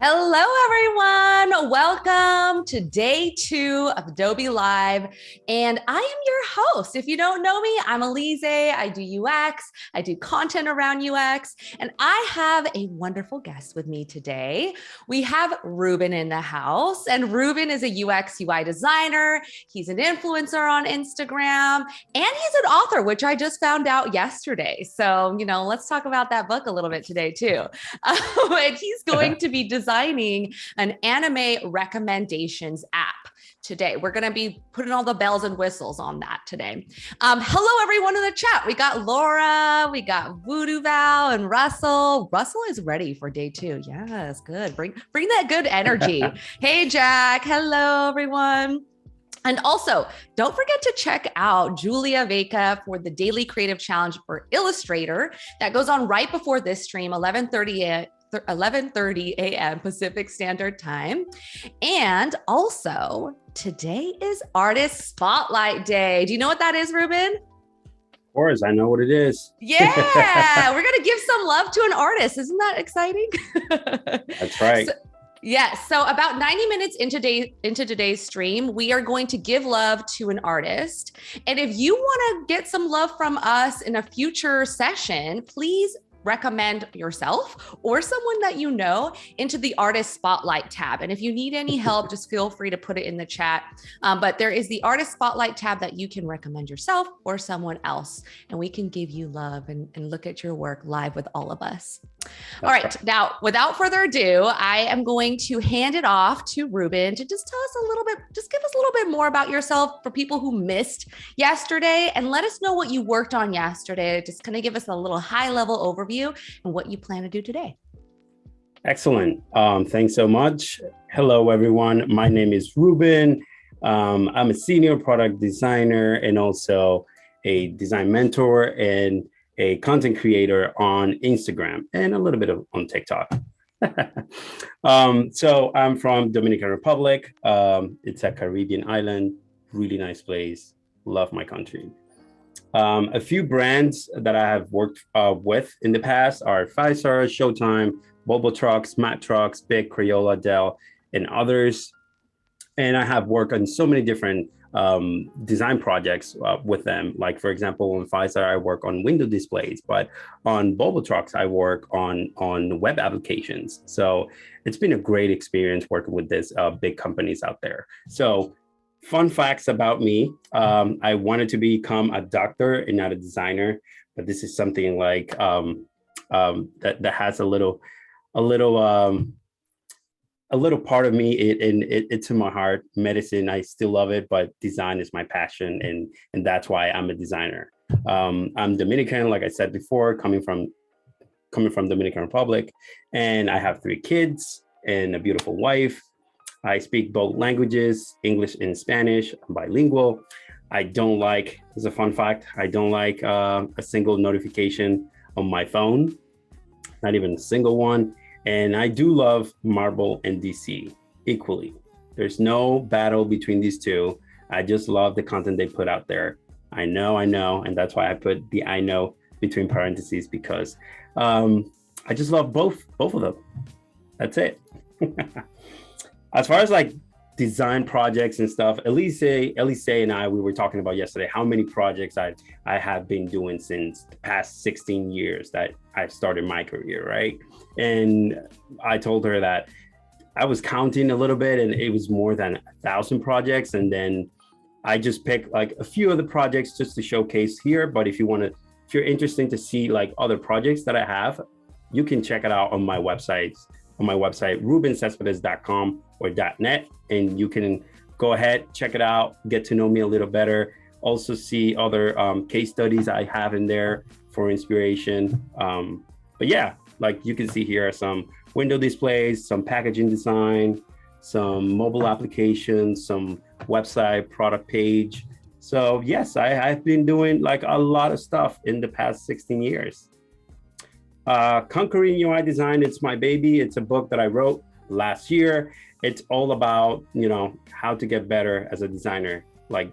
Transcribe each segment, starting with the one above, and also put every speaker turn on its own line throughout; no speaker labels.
Hello, everyone. Welcome to day 2 of Adobe Live. And I am your host. If you don't know me, I'm Elizé. I do UX. I do content around UX. And I have a wonderful guest with me today. We have Ruben in the house. And Ruben is a UX UI designer. He's an influencer on Instagram. And he's an author, which I just found out yesterday. So, let's talk about that book a little bit today, too. And he's going to be designing an anime recommendations app today. We're going to be putting all the bells and whistles on that today. Hello, everyone in the chat. We got Laura, we got Voodoo Val and Russell. Russell is ready for day 2. Yes, good. Bring that good energy. Hey, Jack. Hello, everyone. And also, don't forget to check out Julia Vega for the Daily Creative Challenge for Illustrator that goes on right before this stream, 11:30 a.m. Pacific Standard Time. And also, today is Artist Spotlight Day. Do you know what that is, Ruben?
Of course, I know what it is.
Yeah, we're going to give some love to an artist. Isn't that exciting?
That's right.
So about 90 minutes into today's stream, we are going to give love to an artist. And if you want to get some love from us in a future session, please recommend yourself or someone that you know into the Artist Spotlight tab. And if you need any help, just feel free to put it in the chat. But there is the Artist Spotlight tab that you can recommend yourself or someone else, and we can give you love and look at your work live with all of us. All right. Now, without further ado, I am going to hand it off to Ruben to just tell us a little bit, just give us a little bit more about yourself for people who missed yesterday, and let us know what you worked on yesterday. Just kind of give us a little high-level overview and what you plan to do today.
Excellent. Thanks so much. Hello, everyone. My name is Ruben. I'm a senior product designer and also a design mentor and a content creator on Instagram and a little bit on TikTok. So I'm from Dominican Republic. It's a Caribbean island, really nice place. Love my country. A few brands that I have worked with in the past are Pfizer, Showtime, Volvo Trucks, Mack Trucks, Big, Crayola, Dell, and others. And I have worked on so many different design projects with them. Like, for example, on Pfizer, I work on window displays, but on Volvo Trucks, I work on web applications. So it's been a great experience working with these big companies out there. So fun facts about me. I wanted to become a doctor and not a designer, but this is something like that has a little part of me. It's in my heart. Medicine, I still love it, but design is my passion, and that's why I'm a designer. I'm Dominican, like I said before, coming from Dominican Republic, and I have 3 kids and a beautiful wife. I speak both languages, English and Spanish. I'm bilingual. I don't like, as a fun fact, I don't like a single notification on my phone, not even a single one. And I do love Marvel and DC equally. There's no battle between these two. I just love the content they put out there. I know, and that's why I put the I know between parentheses, because I just love both of them. That's it. As far as like design projects and stuff, Elizé and I, we were talking about yesterday how many projects I have been doing since the past 16 years that I've started my career, right? And I told her that I was counting a little bit and it was more than 1,000 projects. And then I just picked like a few of the projects just to showcase here. But if you're interested to see like other projects that I have, you can check it out on my website, rubencespedes.com or .net, and you can go ahead, check it out, get to know me a little better. also see other case studies I have in there for inspiration. But yeah, like you can see here some window displays, some packaging design, some mobile applications, some website product page. So yes, I've been doing like a lot of stuff in the past 16 years. Conquering UI Design, it's my baby. It's a book that I wrote last year. It's all about, how to get better as a designer, like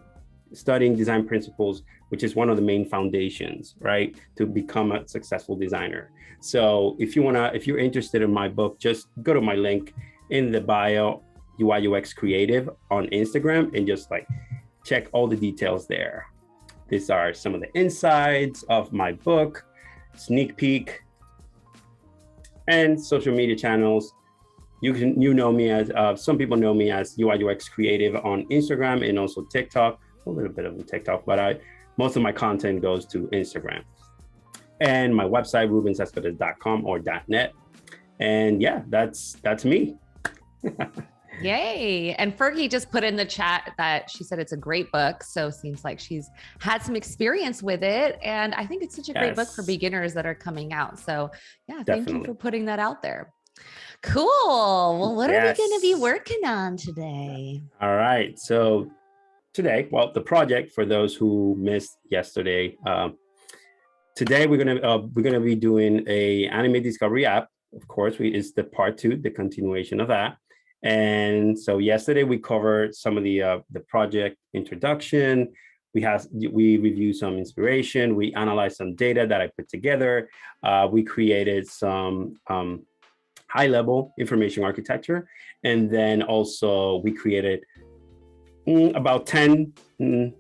studying design principles, which is one of the main foundations, right, to become a successful designer. So if you're interested in my book, just go to my link in the bio, UI UX Creative on Instagram, and just like check all the details there. These are some of the insides of my book, sneak peek, and social media channels. You know me as, some people know me as UI UX Creative on Instagram and also TikTok, a little bit of TikTok, but most of my content goes to Instagram. And my website, rubencespedes.com or .net. And yeah, that's me.
Yay. And Fergie just put in the chat that she said it's a great book. So seems like she's had some experience with it. And I think it's such a great book for beginners that are coming out. So yeah, thank you for putting that out there. Cool. Well, what are we going to be working on today?
All right. So today, well, the project for those who missed yesterday, today we're gonna be doing a anime discovery app. Of course, it's the part 2, the continuation of that. And so yesterday we covered some of the project introduction. We reviewed some inspiration. We analyzed some data that I put together. We created some high-level information architecture, and then also we created about 10,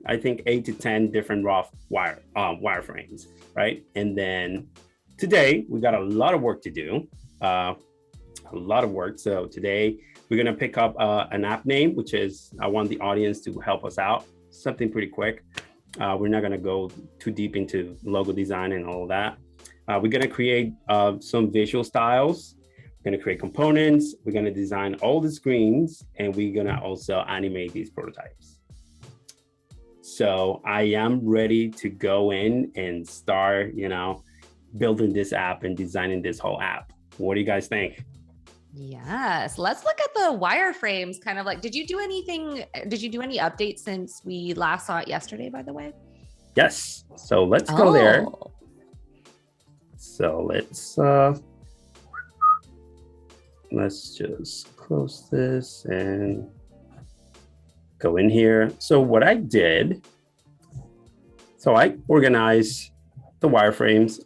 I think 8 to 10 different raw wireframes, right? And then today we got a lot of work to do, a lot of work. So today we're gonna pick up an app name, which is, I want the audience to help us out, something pretty quick. We're not gonna go too deep into logo design and all of that. We're gonna create some visual styles. We're gonna create components. We're gonna design all the screens, and we're gonna also animate these prototypes. So I am ready to go in and start, building this app and designing this whole app. What do you guys think?
Yes, let's look at the wireframes. Kind of like, did you do any updates since we last saw it yesterday, by the way?
Yes. So let's go there. So let's just close this and go in here. So what I did, so I organized the wireframes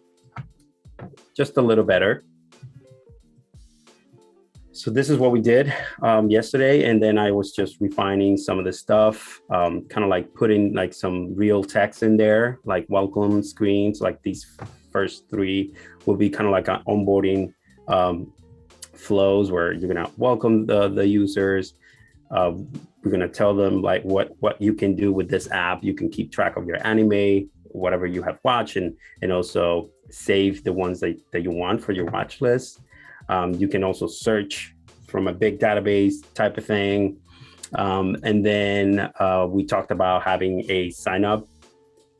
just a little better. So this is what we did yesterday. And then I was just refining some of the stuff, kind of like putting like some real text in there, like welcome screens, like these first 3 will be kind of like an onboarding flows where you're gonna welcome the users. We're gonna tell them like what you can do with this app. You can keep track of your anime, whatever you have watched, and also save the ones that you want for your watch list. You can also search from a big database type of thing. And then we talked about having a sign up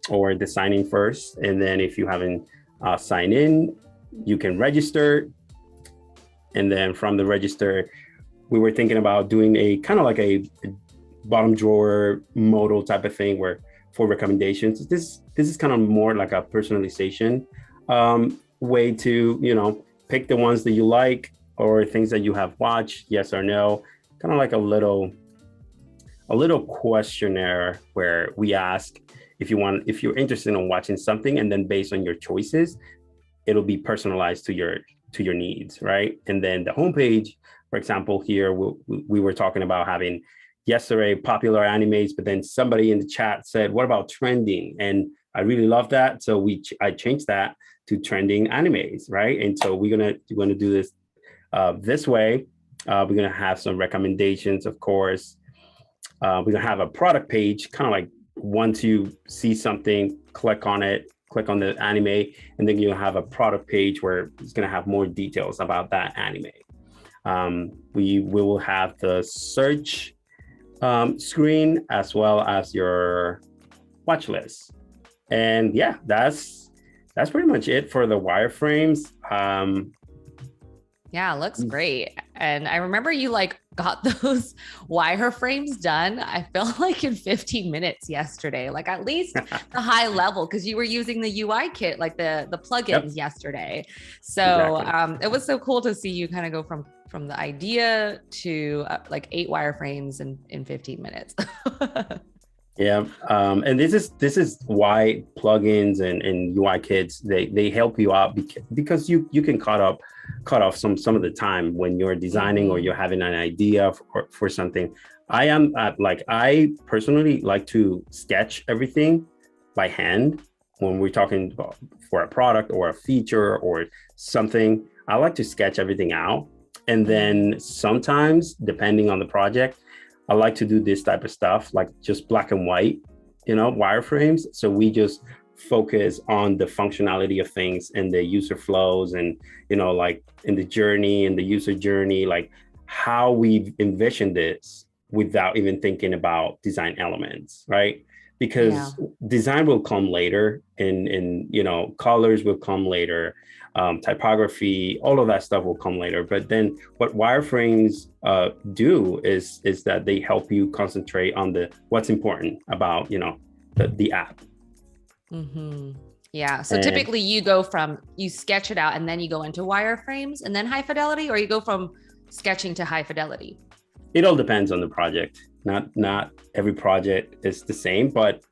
or the sign in first. And then if you haven't signed in, you can register. And then from the register, we were thinking about doing a kind of like a bottom drawer modal type of thing where for recommendations. This is kind of more like a personalization way to, pick the ones that you like or things that you have watched, yes or no, kind of like a little questionnaire where we ask if you're interested in watching something, and then based on your choices, it'll be personalized to your needs, right? And then the homepage, for example, here we were talking about having yesterday popular animes, but then somebody in the chat said, "What about trending?" And I really love that, so I changed that to trending animes, right? And so we're gonna do this this way. We're gonna have some recommendations, of course. We're gonna have a product page, kind of like once you see something, click on it, click on the anime, and then you'll have a product page where it's gonna have more details about that anime. We will have the search screen as well as your watch lists. And yeah, that's pretty much it for the wireframes.
Yeah, it looks great. And I remember you like got those wireframes done, I felt like in 15 minutes yesterday, like at least the high level, because you were using the UI kit, like the plugins yesterday. So
Exactly.
it was so cool to see you kind of go from the idea to like 8 wireframes in 15 minutes.
Yeah, and this is why plugins and UI kits they help you out because you can cut off some of the time when you're designing or
Mm-hmm.
you're having an idea for something. I am like I personally like to sketch everything by hand when we're talking about for a product or a feature or something. I like to sketch everything out, and then sometimes depending on the project, I like to do this type of stuff, like just black and white, wireframes. So we just focus on the functionality of things and the user flows and, like in the journey and the user journey, like how we envision this without even thinking about design elements, right?
Yeah.
Because design will come later and colors will come later, typography, all of that stuff will come later. But then what wireframes do is that they help you concentrate on the what's important about the app.
Mm-hmm. Yeah. So
And
typically you sketch it out and then you go into wireframes and then high fidelity, or you go from sketching to high fidelity.
it all depends on the project. Not every project is the same, but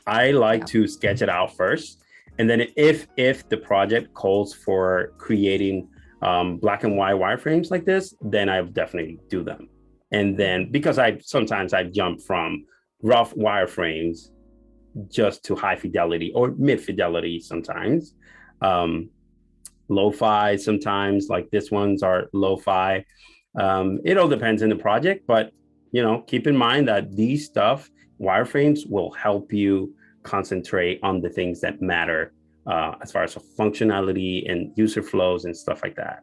I like
Yeah.
to sketch it out first, and then if the project calls for creating black and white wireframes like this, then I definitely do them. And then
Mm-hmm.
because I jump from rough wireframes just to high fidelity or mid fidelity sometimes, um, lo-fi sometimes. Like this ones are lo-fi. It all depends on the project, but keep in mind that these stuff wireframes will help you concentrate on the things that matter as far as functionality and user flows and stuff like that.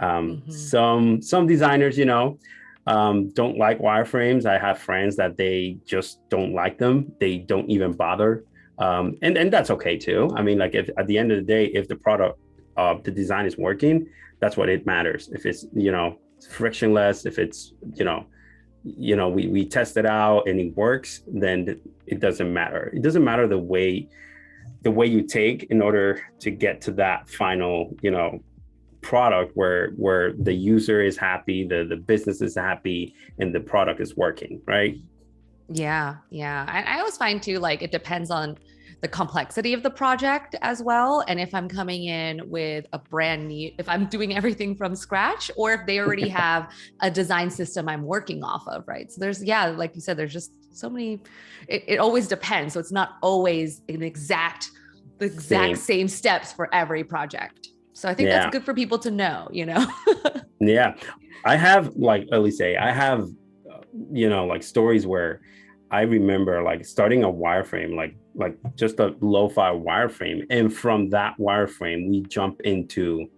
Mm-hmm.
Some designers, don't like wireframes. I have friends that they just don't like them. They don't even bother. And that's okay too. I mean, like if at the end of the day, if the product the design is working, that's what it matters. If it's frictionless, if it's we test it out and it works, then it doesn't matter. It doesn't matter the way you take in order to get to that final product where the user is happy, the business is happy, and the product is working, right?
Yeah, yeah. I always find too, like it depends on the complexity of the project as well. And if I'm coming in with a brand new, if I'm doing everything from scratch, or if they already have a design system I'm working off of, right? So there's, yeah, like you said, there's just so many, it always depends. So it's not always the exact
Same.
same steps for every project. So I think that's
Yeah.
good for people to know.
Yeah. I have, like Elise, I have like stories where I remember like starting a wireframe, like just a lo-fi wireframe, and from that wireframe we jump in from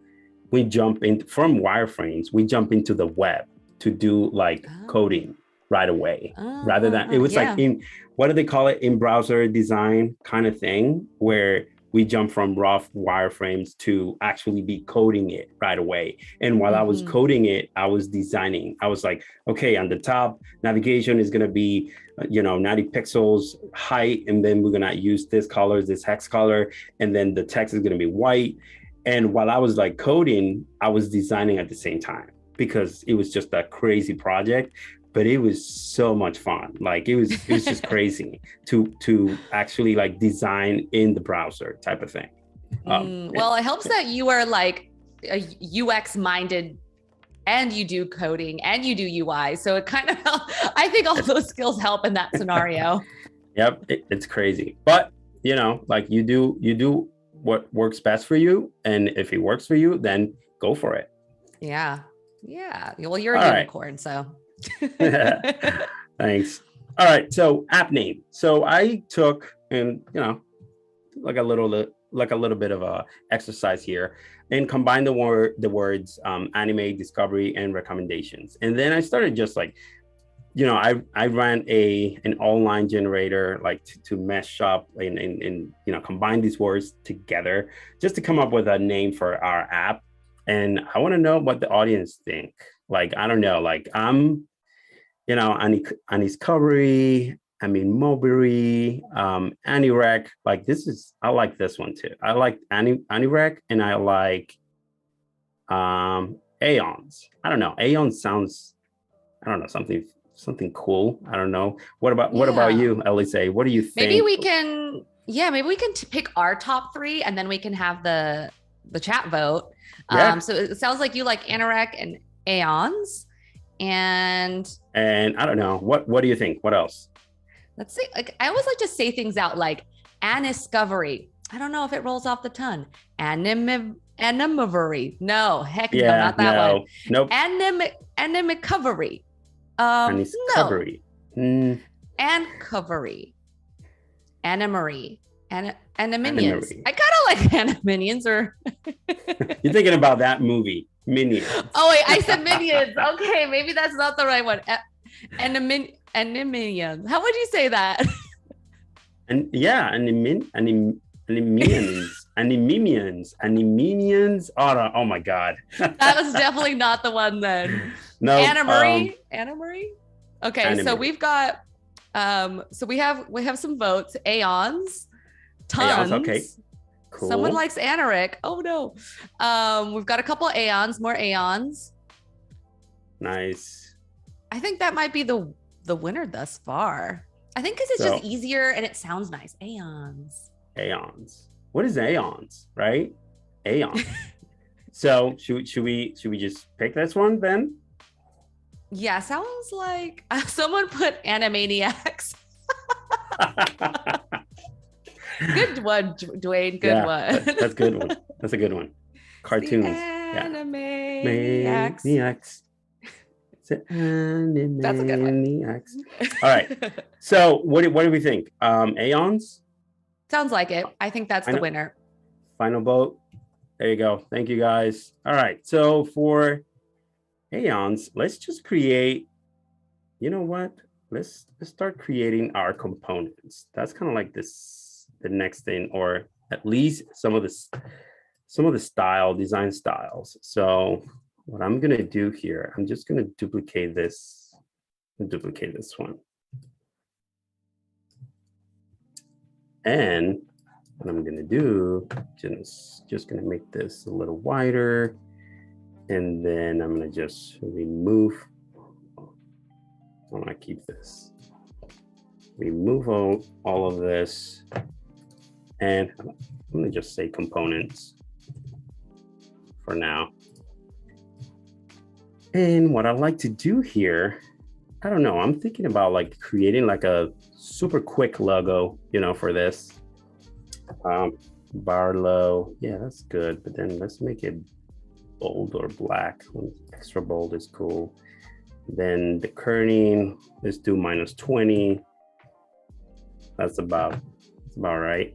wireframes, we jump into the web to do like
Oh,
coding right away, rather than it was like
yeah.
in, what do they call it, in browser design kind of thing, where we jump from rough wireframes to actually be coding it right away. And while I was
Mm-hmm.
coding it, I was designing. I was like, okay, on the top, navigation is going to be 90 pixels height, and then we're going to use this color, this hex color, and then the text is going to be white. And while I was like coding, I was designing at the same time because it was just a crazy project, but it was so much fun. Like it was just crazy to actually like design in the browser type of thing.
Well, it helps that you are like a UX minded and you do coding and you do UI. So it kind of I think all those skills help in that scenario.
Yep, it's crazy, but like you do what works best for you, and if it works for you, then go for it.
Yeah. Yeah. Well, you're a
All right.
unicorn. So
Thanks. All right. So app name. So I took and like a little bit of a exercise here and combine the words anime, discovery, and recommendations. And then I started just like I ran an online generator like to mesh up and combine these words together just to come up with a name for our app. And I want to know what the audience think. Like, I don't know, like Annie's Covery, I mean Mulberry, Annie-Rec. Like I like this one too. I like Annie-Rec, and I like Aeons. I don't know. Aeons sounds, I don't know, something cool. I don't know. What about you, Elizé? What do you think?
Maybe we can pick our top three, and then we can have the chat vote.
Yeah.
So it sounds like you like Annie-Rec and Aeons, and
I don't know. What do you think? What else?
Let's see. Like, I always like to say things out, like Aniscovery. I don't know if it rolls off the tongue. Animavery. No, heck no, not that one.
Nope.
Animicovery.
Aniscovery.
No. Ancovery. Animarie. Animinions. I kind of like Animinions. Or
you're thinking about that movie, Minions.
Oh wait, I said Minions. Okay, maybe that's not the right one. Animinions. How would you say that?
And yeah, Animinions. Oh my God.
That was definitely not the one then.
No.
Anna Marie. Okay,
Anna
so
Marie.
we've got so we have some votes. Aeons, tons.
Aeons, okay. Cool.
Someone likes Anaric. Oh no. We've got a couple Aeons, more Aeons.
Nice.
I think that might be the winner thus far. I think because it's just easier and it sounds nice. Aeons.
What is aeons, right? Aeon. So should we just pick this one then?
Yeah, sounds like someone put Animaniacs. Good one, Dwayne. Good one.
That's good one. That's a good one. Cartoons.
Animaniacs.
That's
a good one.
All right. So what do we think? Aeons?
Sounds like it. I think that's the winner.
Final vote. There you go. Thank you guys. All right. So for Aeons, let's just create, you know what? Let's start creating our components. That's kind of like the next thing, or at least some of the design styles. So what I'm going to do here, I'm just going to duplicate this one. And what I'm going to do, just going to make this a little wider. And then I'm going to just remove. I want to keep this. Remove all of this. And I'm going to just say components for now. And what I like to do here, I don't know, I'm thinking about like creating like a super quick logo, for this. Barlow, yeah, that's good. But then let's make it bold or black. Extra bold is cool. Then the kerning, let's do -20. That's about right.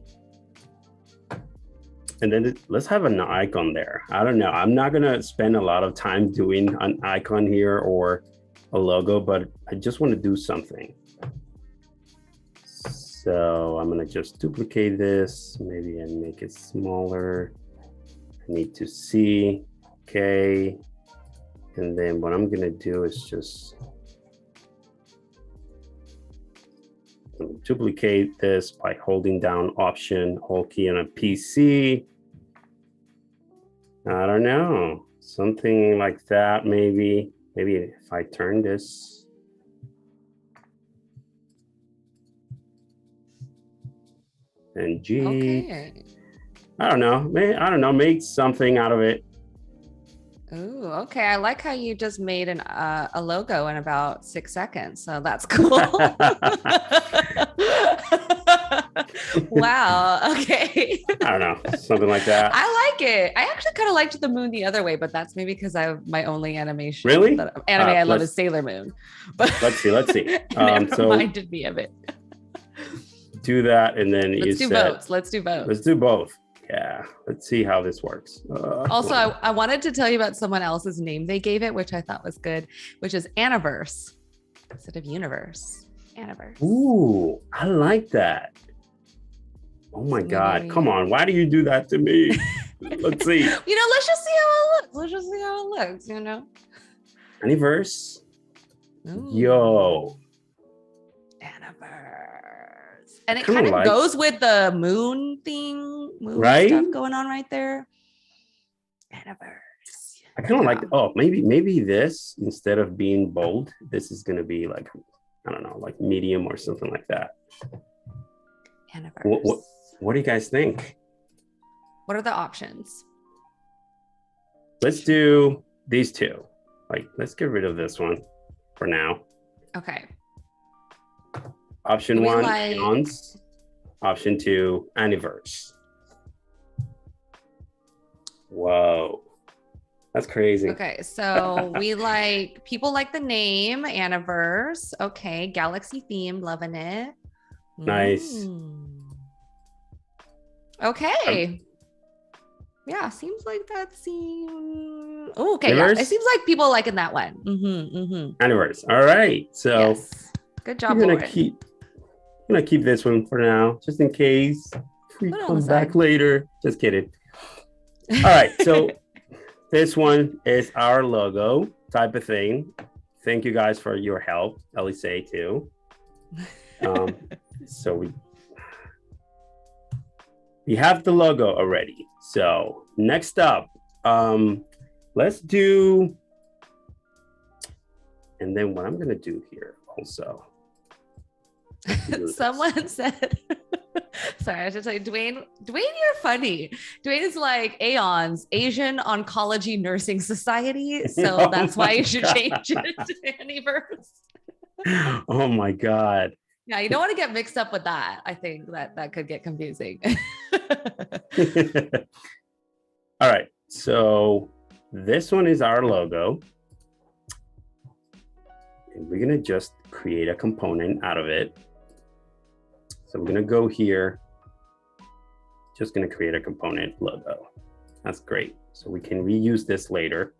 And then let's have an icon there. I don't know. I'm not gonna spend a lot of time doing an icon here or a logo, but I just want to do something. So I'm gonna just duplicate this, maybe, and make it smaller. I need to see, okay. And then what I'm gonna do is just duplicate this by holding down Alt key on a PC. I don't know, something like that, maybe. Maybe if I turn this. And G.
Okay.
I don't know, make something out of it.
Ooh, okay. I like how you just made a logo in about 6 seconds. So that's cool. Wow. Okay.
I don't know, something like that.
I like it. I actually kind of liked the moon the other way, but that's maybe because I have my only animation.
Really?
I love is Sailor Moon. But
let's see.
it reminded me of it.
Do that, and then
Let's do both. Let's do both.
Yeah, let's see how this works.
Also, I wanted to tell you about someone else's name they gave it, which I thought was good, which is Anniverse. instead of universe. Aniverse.
Ooh, I like that. Oh my
So
God. Come on. Why do you do that to me? Let's see.
Let's just see how it looks. Let's just see how it looks,
Aniverse.
Ooh.
Yo.
Aniverse. And it
Kinda
kind of
like,
goes with the moon thing, moon stuff going on right there. Aniverse.
I kind of like, oh, maybe this, instead of being bold, this is going to be like, I don't know, like medium or something like that.
Aniverse.
What do you guys think?
What are the options?
Let's do these two. Like, let's get rid of this one for now.
Okay.
Option one, aeons. Option two, aniverse. Whoa. That's crazy.
Okay, so people like the name Aniverse. Okay, galaxy themed, loving it.
Nice.
Okay. Yeah, seems like that seems. Oh, okay,
Aniverse?
yeah. It seems like people liking that one.
Aniverse. All right. So
yes. Good job,
I'm
Lauren.
gonna keep this one for now, just in case we come back later. Just kidding. All right. So this one is our logo type of thing. Thank you guys for your help, Elizé too. So we have the logo already. So next up, let's do, and then what I'm gonna do here also.
Someone said, sorry, I have to tell you, Dwayne, you're funny. Dwayne is like Aeons, Asian Oncology Nursing Society. So that's why you should change it to Aniverse.
Oh my God.
Yeah, you don't want to get mixed up with that. I think that could get confusing.
All right, so this one is our logo. And we're gonna just create a component out of it. So I'm gonna go here, just gonna create a component logo. That's great. So we can reuse this later.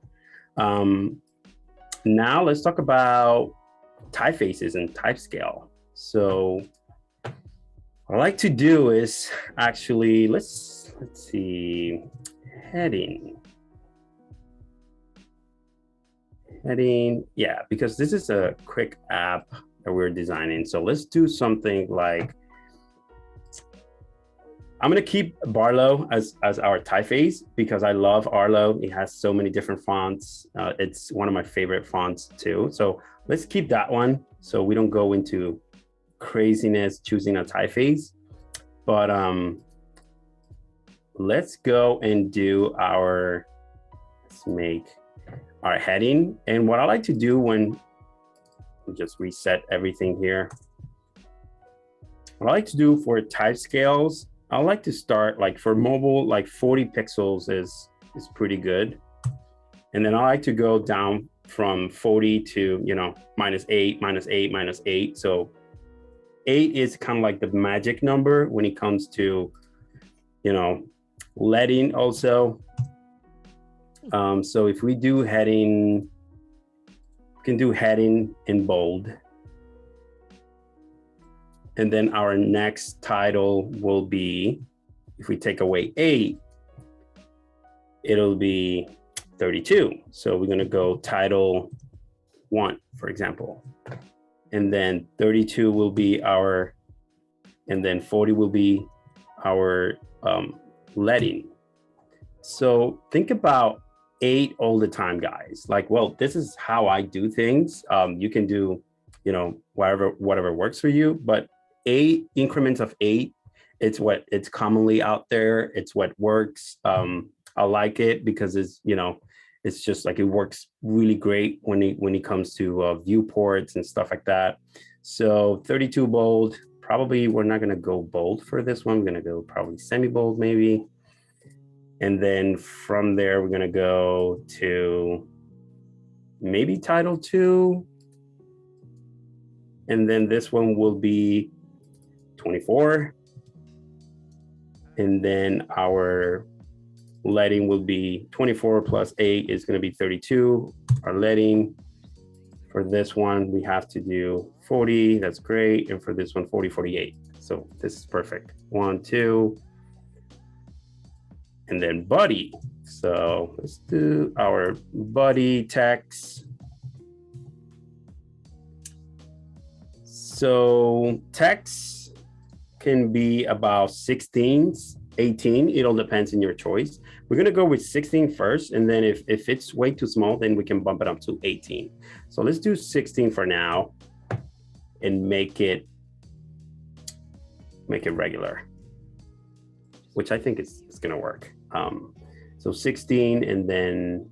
Now let's talk about typefaces and type scale. So what I like to do is actually, let's see, heading, yeah, because this is a quick app that we're designing. So let's do something like, I'm gonna keep Barlow as our typeface because I love Arlo. It has so many different fonts. It's one of my favorite fonts too. So let's keep that one so we don't go into craziness choosing a typeface. But let's go and do let's make our heading. And what I like to do when we just reset everything here, what I like to do for type scales, I like to start like for mobile, like 40 pixels is pretty good. And then I like to go down from 40 to, -8, -8, -8. So 8 is kind of like the magic number when it comes to, leading also. So if we do heading, we can do heading in bold. And then our next title will be, if we take away 8, it'll be 32. So we're gonna go title 1, for example. And then 32 will be our, and then 40 will be our leading. So think about 8 all the time, guys. Like, well, this is how I do things. You can do, whatever works for you, but 8 increments of 8, it's commonly out there. It's what works. I like it because it's just like, it works really great when it comes to viewports and stuff like that. So 32 bold, probably we're not gonna go bold for this one. We're gonna go probably semi-bold maybe. And then from there, we're gonna go to maybe title 2. And then this one will be 24. And then our leading will be 24 plus 8 is gonna be 32, our leading. For this one, we have to do 40. That's great. And for this one, 40, 48. So this is perfect. 1, 2. And then body. So let's do our body text. So text can be about 16, 18. It all depends on your choice. We're gonna go with 16 first, and then if it's way too small, then we can bump it up to 18. So let's do 16 for now and make it regular, which I think is gonna work. So 16 and then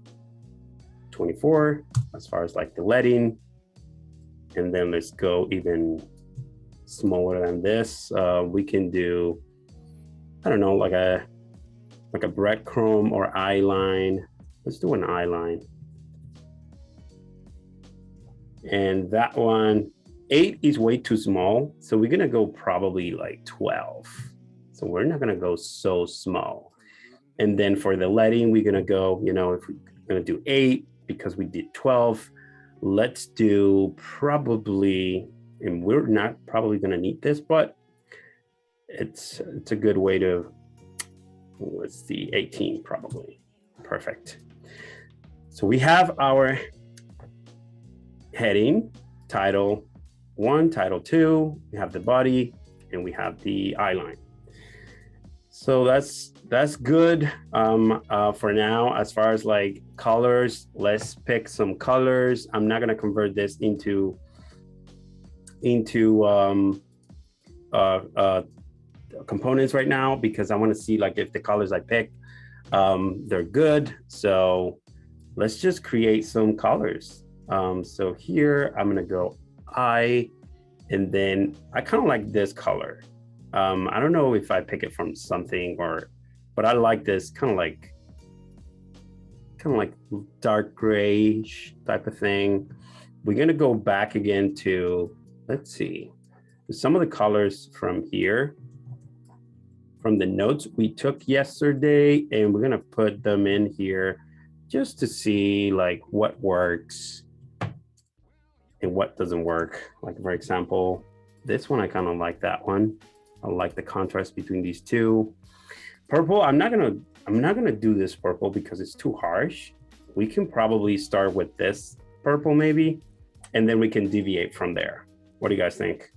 24 as far as like the leading. And then let's go even smaller than this. We can do, I don't know, like a breadcrumb or eye line. Let's do an eye line. And that one, 8 is way too small. So we're gonna go probably like 12. So we're not gonna go so small. And then for the leading, we're gonna go, you know, if we're gonna do 8 because we did 12, let's do probably, and we're not probably gonna need this, but it's a good way to, let's see, 18 probably. Perfect. So we have our heading, title 1, title 2, we have the body, and we have the eye line. So that's good for now. As far as like colors, let's pick some colors. I'm not gonna convert this into components right now because I want to see like if the colors I pick they're good. So let's just create some colors. So here I'm gonna go eye, and then I kind of like this color. I don't know if I pick it from something but I like this kind of like dark grayish type of thing. We're gonna go back again to, let's see, some of the colors from here, from the notes we took yesterday, and we're gonna put them in here just to see like what works and what doesn't work. Like for example, this one, I kind of like that one. I like the contrast between these two. Purple, I'm not gonna do this purple because it's too harsh. We can probably start with this purple maybe, and then we can deviate from there. What do you guys think?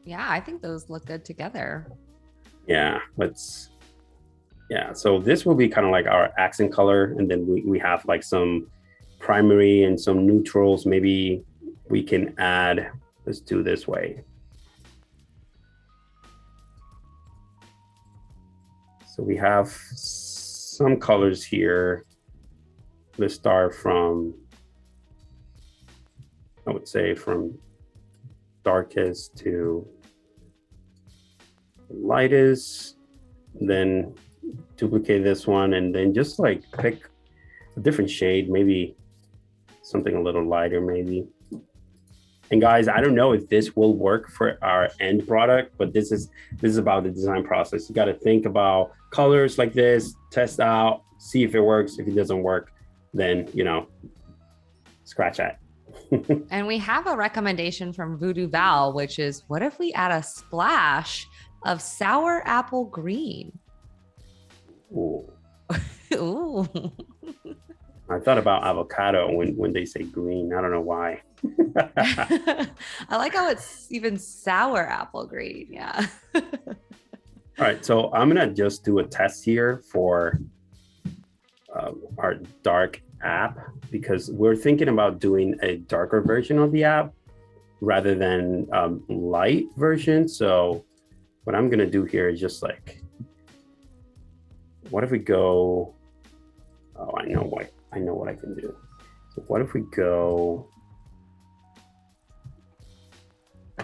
Yeah, I think those look good together.
Yeah, so this will be kind of like our accent color, and then we have like some primary and some neutrals. Maybe we can add, let's do this way. So we have some colors here. Let's start from, I would say from darkest to lightest, then duplicate this one, and then just like pick a different shade, maybe something a little lighter maybe. And guys, I don't know if this will work for our end product, but this is about the design process. You got to think about colors like this, test out, see if it works. If it doesn't work, then, you know, scratch that.
And we have a recommendation from Voodoo Val, which is, what if we add a splash of sour apple green?
Ooh.
Ooh.
I thought about avocado when they say green. I don't know why.
I like how it's even sour apple green. Yeah.
All right, so I'm gonna just do a test here for our dark app, because we're thinking about doing a darker version of the app rather than light version. So what I'm gonna do here is just like, what if we go, oh, I know what I can do. So what if we go,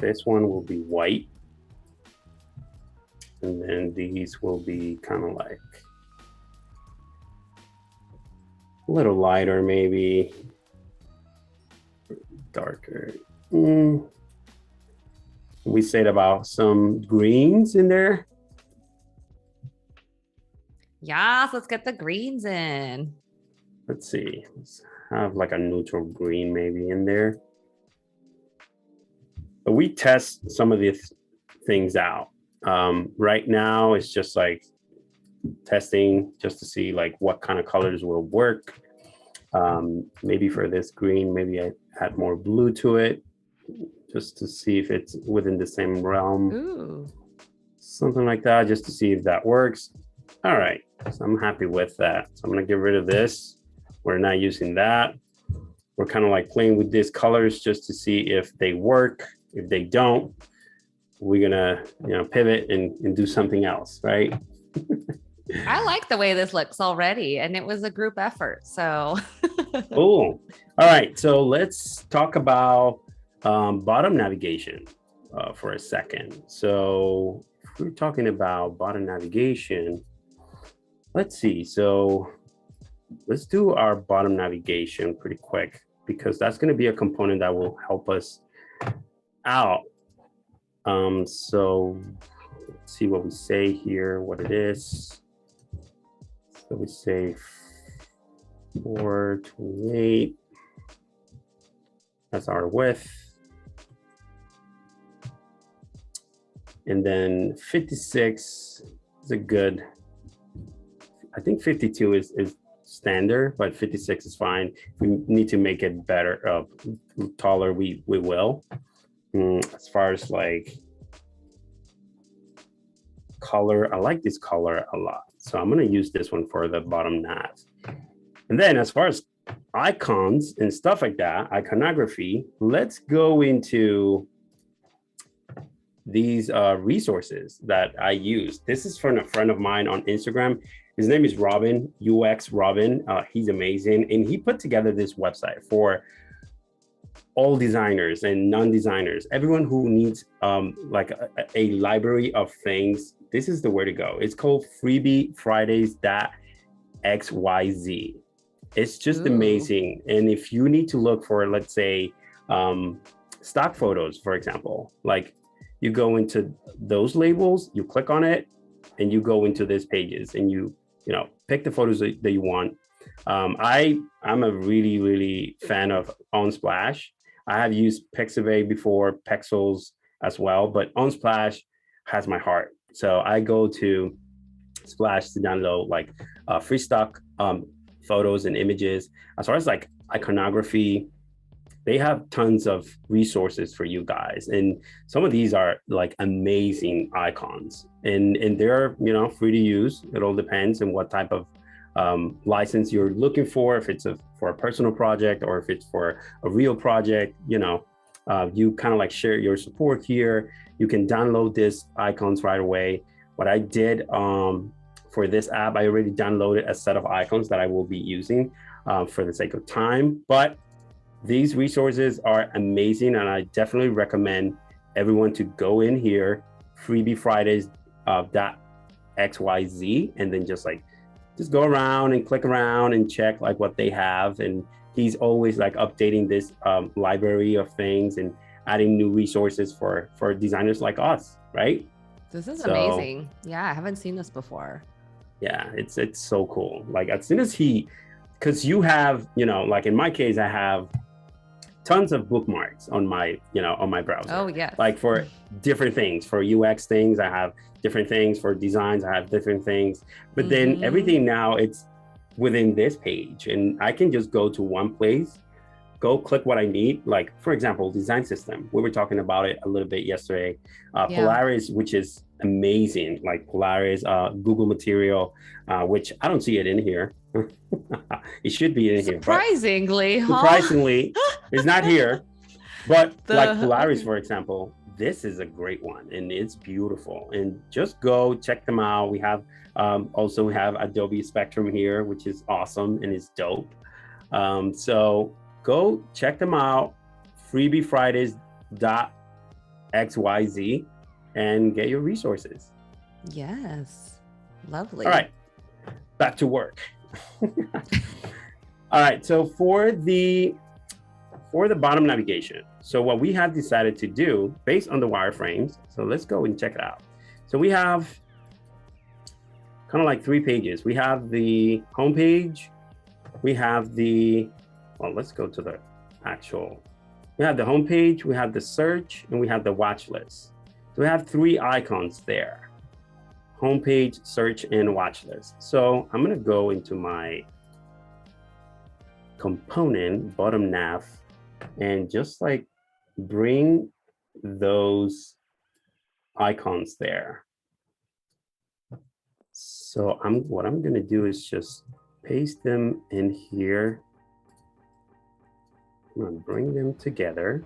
this one will be white, and then these will be kind of like a little lighter, maybe darker. We said about some greens in there.
Yes, let's get the greens in.
Let's see. have like a neutral green maybe in there. But we test some of these things out. Right now, it's just like testing just to see like what kind of colors will work. Maybe for this green, maybe I add more blue to it just to see if it's within the same realm.
Ooh.
Something like that, just to see if that works. All right, so I'm happy with that. So I'm gonna get rid of this. We're not using that. We're kind of like playing with these colors just to see if they work. If they don't, we're gonna pivot and do something else, right?
I like the way this looks already, and it was a group effort. So
Cool. All right, so let's talk about bottom navigation for a second. So if we're talking about bottom navigation, let's see. So let's do our bottom navigation pretty quick, because that's going to be a component that will help us out. So let's see what we say here, what it is. So we say 428. That's our width. And then 56 is a good, I think 52 is standard, but 56 is fine. If we need to make it better, taller, we will. As far as like color, I like this color a lot. So I'm going to use this one for the bottom nav. And then as far as icons and stuff like that, iconography, let's go into these resources that I use. This is from a friend of mine on Instagram. His name is Ruben, UX Ruben. He's amazing. And he put together this website for all designers and non-designers, everyone who needs like a library of things. This is the way to go. It's called freebiefridays.xyz. It's just amazing. And if you need to look for, let's say, stock photos, for example, like you go into those labels, you click on it, and you go into these pages, and you pick the photos that you want. I'm a really fan of Unsplash. I have used Pixabay before, Pexels as well, but Unsplash has my heart. So I go to Splash to download like free stock photos and images. As far as like iconography, they have tons of resources for you guys. And some of these are like amazing icons, and they're, free to use. It all depends on what type of license you're looking for, if it's for a personal project or if it's for a real project. You kind of like share your support here. You can download these icons right away. What I did for this app, I already downloaded a set of icons that I will be using for the sake of time. But these resources are amazing, and I definitely recommend everyone to go in here, freebiefridays.xyz, and then just go around and click around and check like what they have. And he's always like updating this library of things and adding new resources for designers like us, right?
This is amazing. Yeah, I haven't seen this before.
Yeah, it's so cool. Like as soon as because you have, like in my case, I have tons of bookmarks on my browser.
Oh yeah.
Like for different things, for UX things, I have different things. For designs, I have different things. But then everything now, it's within this page, and I can just go to one place, go click what I need. Like for example, design system. We were talking about it a little bit yesterday. Polaris, which is amazing. Like Polaris, Google Material, which I don't see it in here. It should be in here.
Surprisingly,
it's not here. But like Polaris, for example, this is a great one, and it's beautiful. And just go check them out. We have also have Adobe Spectrum here, which is awesome and is dope. So go check them out, freebiefridays.xyz, and get your resources.
Yes, lovely.
All right, back to work. All right, so for the bottom navigation, so what we have decided to do based on the wireframes, so let's go and check it out. So we have kind of like 3 pages. We have the home page, we have the well, let's go to the actual, we have the homepage, we have the search, and we have the watch list. So we have 3 icons there: homepage, search, and watch list. So I'm gonna go into my component, bottom nav, and just like bring those icons there. So what I'm gonna do is just paste them in here. I'm gonna bring them together,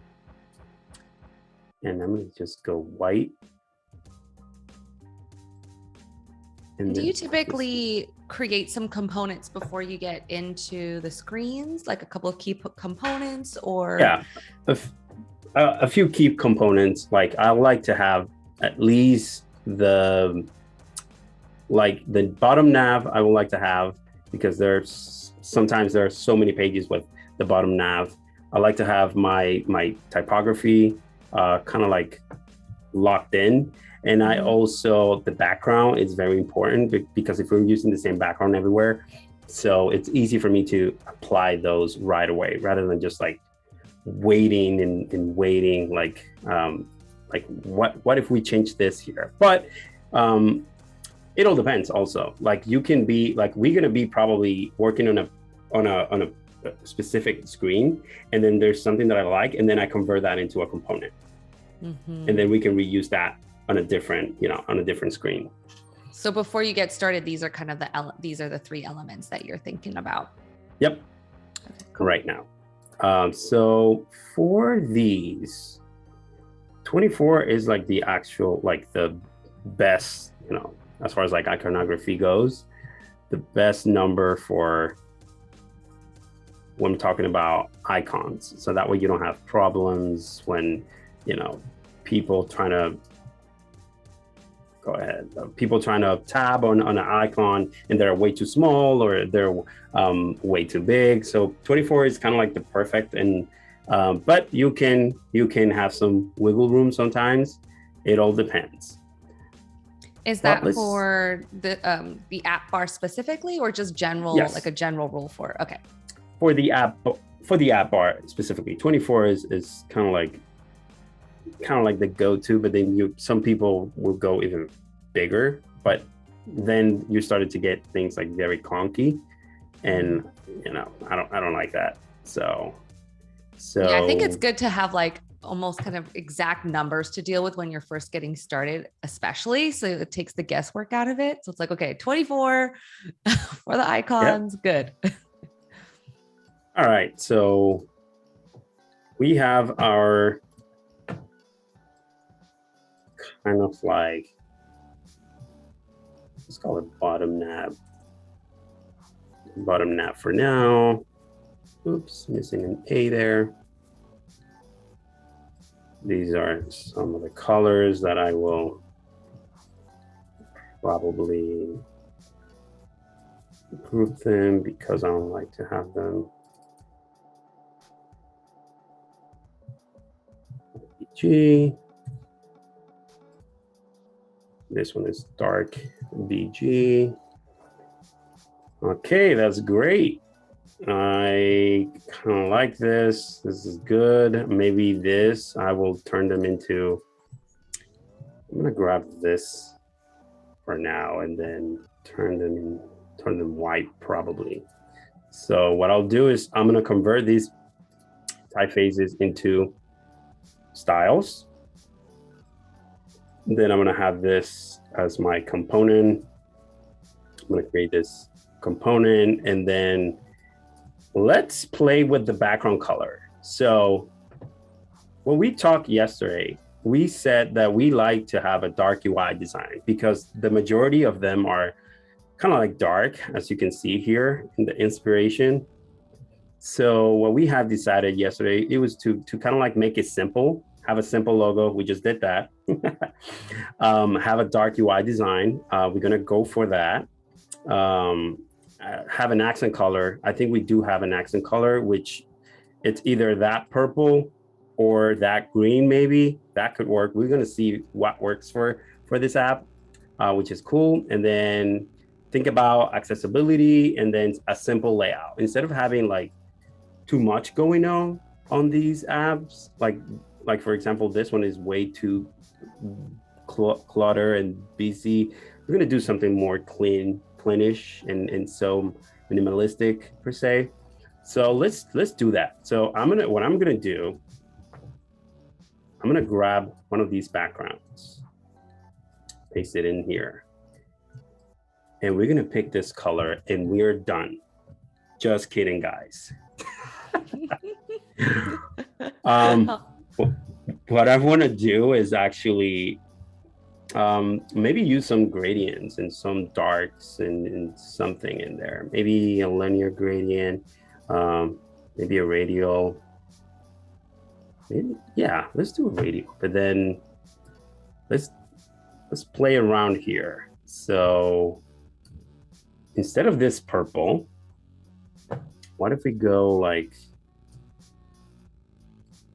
and I'm gonna just go white.
And do you typically create some components before you get into the screens, like a couple of key components, or?
Yeah, a few key components. Like I like to have at least the bottom nav. I would like to have, because sometimes there are so many pages with the bottom nav. I like to have my typography kind of like locked in. And I also, the background is very important, because if we're using the same background everywhere, so it's easy for me to apply those right away, rather than just like waiting and waiting, like what if we change this here? But it all depends also. Like you can be like, we're gonna be probably working on a specific screen, and then there's something that I like, and then I convert that into a component, and then we can reuse that on a different, on a different screen.
So before you get started, these are kind of these are the 3 elements that you're thinking about.
Yep. Right now. So for these, 24 is like the actual, like the best, as far as like iconography goes, the best number for when I'm talking about icons. So that way you don't have problems when, people trying to people trying to tab on an icon and they're way too small, or they're way too big. So 24 is kind of like the perfect, and but you can have some wiggle room sometimes. It all depends.
Is that for the app bar specifically, or just general, like a general rule for? Okay.
For the app bar specifically, 24 is kind of like the go-to, but then some people will go even bigger, but then you started to get things like very clunky, and I don't like that. So yeah,
I think it's good to have like almost kind of exact numbers to deal with when you're first getting started, especially, so it takes the guesswork out of it. So it's like, okay, 24 for the icons. Yep. Good.
All right, so we have our kind of like, let's call it bottom nav for now. Oops, missing an A there. These are some of the colors that I will probably group them, because I don't like to have them BG. This one is dark BG. Okay, that's great. I kind of like this. This is good. Maybe this, I will turn them into, I'm gonna grab this for now and then turn them white probably. So what I'll do is I'm gonna convert these typefaces into styles. Then I'm gonna have this as my component. I'm gonna create this component, and then let's play with the background color. So when we talked yesterday, we said that we like to have a dark UI design, because the majority of them are kind of like dark, as you can see here in the inspiration. So what we have decided yesterday, it was to kind of like make it simple, have a simple logo. We just did that. Have a dark UI design. We're gonna go for that. Have an accent color. I think we do have an accent color, which it's either that purple or that green, maybe. That could work. We're gonna see what works for this app, which is cool. And then think about accessibility, and then a simple layout. Instead of having like too much going on these apps. Like for example, this one is way too clutter and busy. We're gonna do something more cleanish and so minimalistic per se. So let's do that. So what I'm gonna do, I'm gonna grab one of these backgrounds, paste it in here, and we're gonna pick this color, and we're done. Just kidding, guys. What I want to do is actually maybe use some gradients and some darks and something in there. Maybe a linear gradient, maybe a radial. Maybe, yeah, let's do a radial. But then let's play around here. So instead of this purple, what if we go like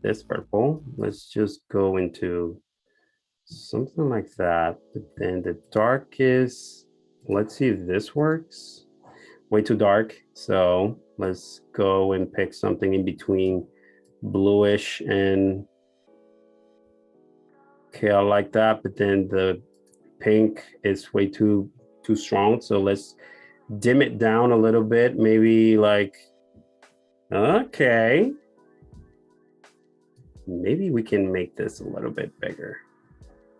this purple? Let's just go into something like that. But then the darkest, let's see if this works. Way too dark. So let's go and pick something in between bluish and, okay, I like that. But then the pink is way too strong. So let's dim it down a little bit. Maybe like, okay, maybe we can make this a little bit bigger.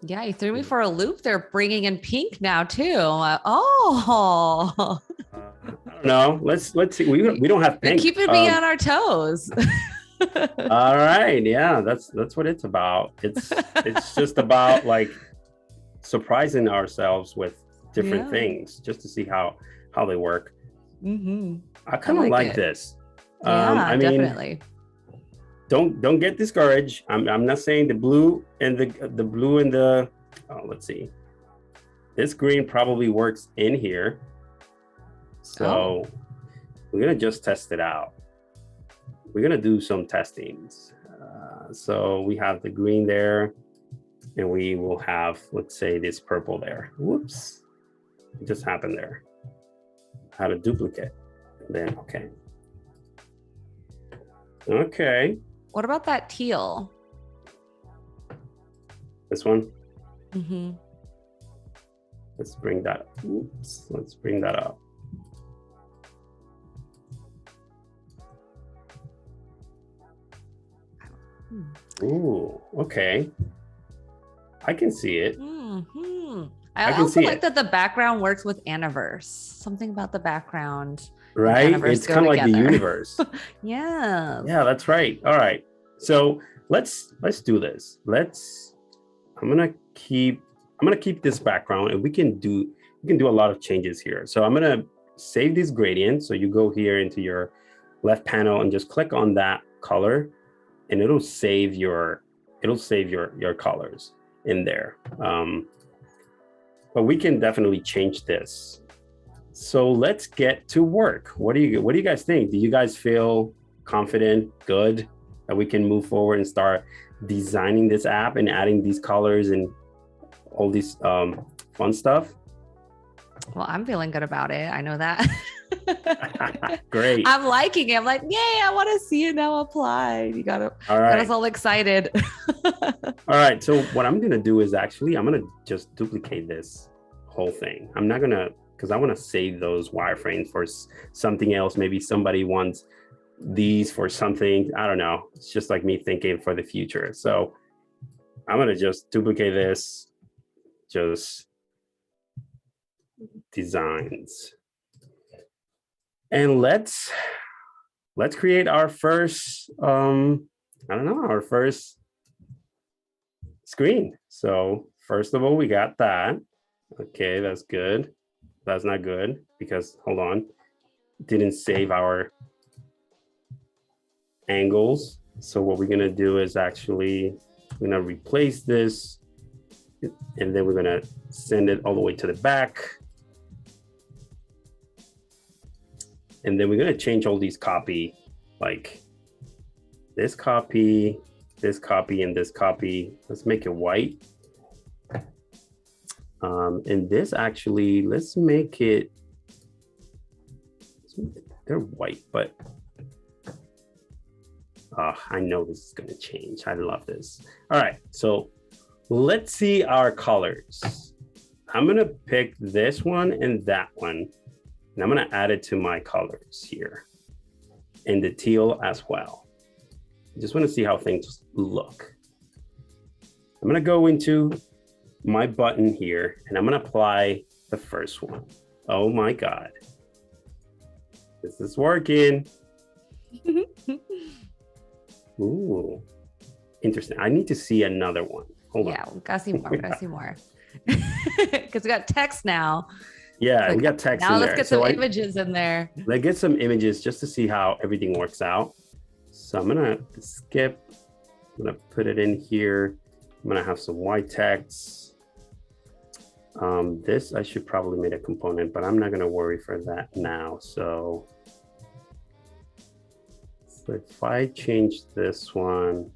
Yeah, you threw me for a loop. They're bringing in pink now too. Oh,
I don't know. Let's see. We don't have pink.
Keeping me on our toes.
All right, yeah, that's what it's about. It's just about like surprising ourselves with different things, just to see how they work.
Mm-hmm.
I kind of like this.
Yeah,
I mean,
definitely.
Don't get discouraged. I'm not saying the blue and the blue and the let's see. This green probably works in here. So we're gonna just test it out. We're gonna do some testings. So we have the green there, and we will have, let's say, this purple there. Whoops, it just happened there. I had a duplicate. Then okay.
What about that teal?
This one.
Mm-hmm.
Let's bring that. Oops. Let's bring that up. Ooh, okay. I can see it.
Mm-hmm. I also like that the background works with Aniverse. Something about the background.
Right? It's kind of like the universe.
Yeah.
Yeah, that's right. All right. So let's do this. I'm gonna keep this background, and we can do a lot of changes here. So I'm gonna save this gradient. So you go here into your left panel and just click on that color, and it'll save your colors in there. But we can definitely change this. So let's get to work. What do you guys think? Do you guys feel confident, good, that we can move forward and start designing this app and adding these colors and all these fun stuff?
Well, I'm feeling good about it. I know that.
Great.
I'm liking it. I'm like, yay, I want to see it now applied. You got us all excited.
All right. So what I'm going to do is actually, I'm going to just duplicate this whole thing. I'm not going to, because I want to save those wireframes for something else. Maybe somebody wants these for something. I don't know. It's just like me thinking for the future. So I'm going to just duplicate this, just designs. And let's create our first, our first screen. So first of all, we got that. Okay, that's good. That's not good because, hold on, didn't save our angles. So what we're gonna do is actually, we're gonna replace this, and then we're gonna send it all the way to the back. And then we're gonna change all these copy, like this copy, this copy, and this copy. Let's make it white. And this actually, let's make it, they're white, but Oh, I know this is going to change. I love this. All right, so let's see our colors. I'm going to pick this one and that one, and I'm going to add it to my colors here, and the teal as well. I just want to see how things look. I'm going to go into my button here, and I'm going to apply the first one. Oh my God. This is working. Ooh, interesting. I need to see another one. Hold on.
Yeah, we gotta see more. We gotta see more. Because we got text now.
Yeah,
So
we got text
now
in
let's
there.
get some images in there.
Let's get some images just to see how everything works out. So I'm gonna skip. I'm gonna put it in here. I'm gonna have some white text. This I should probably make a component, but I'm not gonna worry for that now. So if I change this one,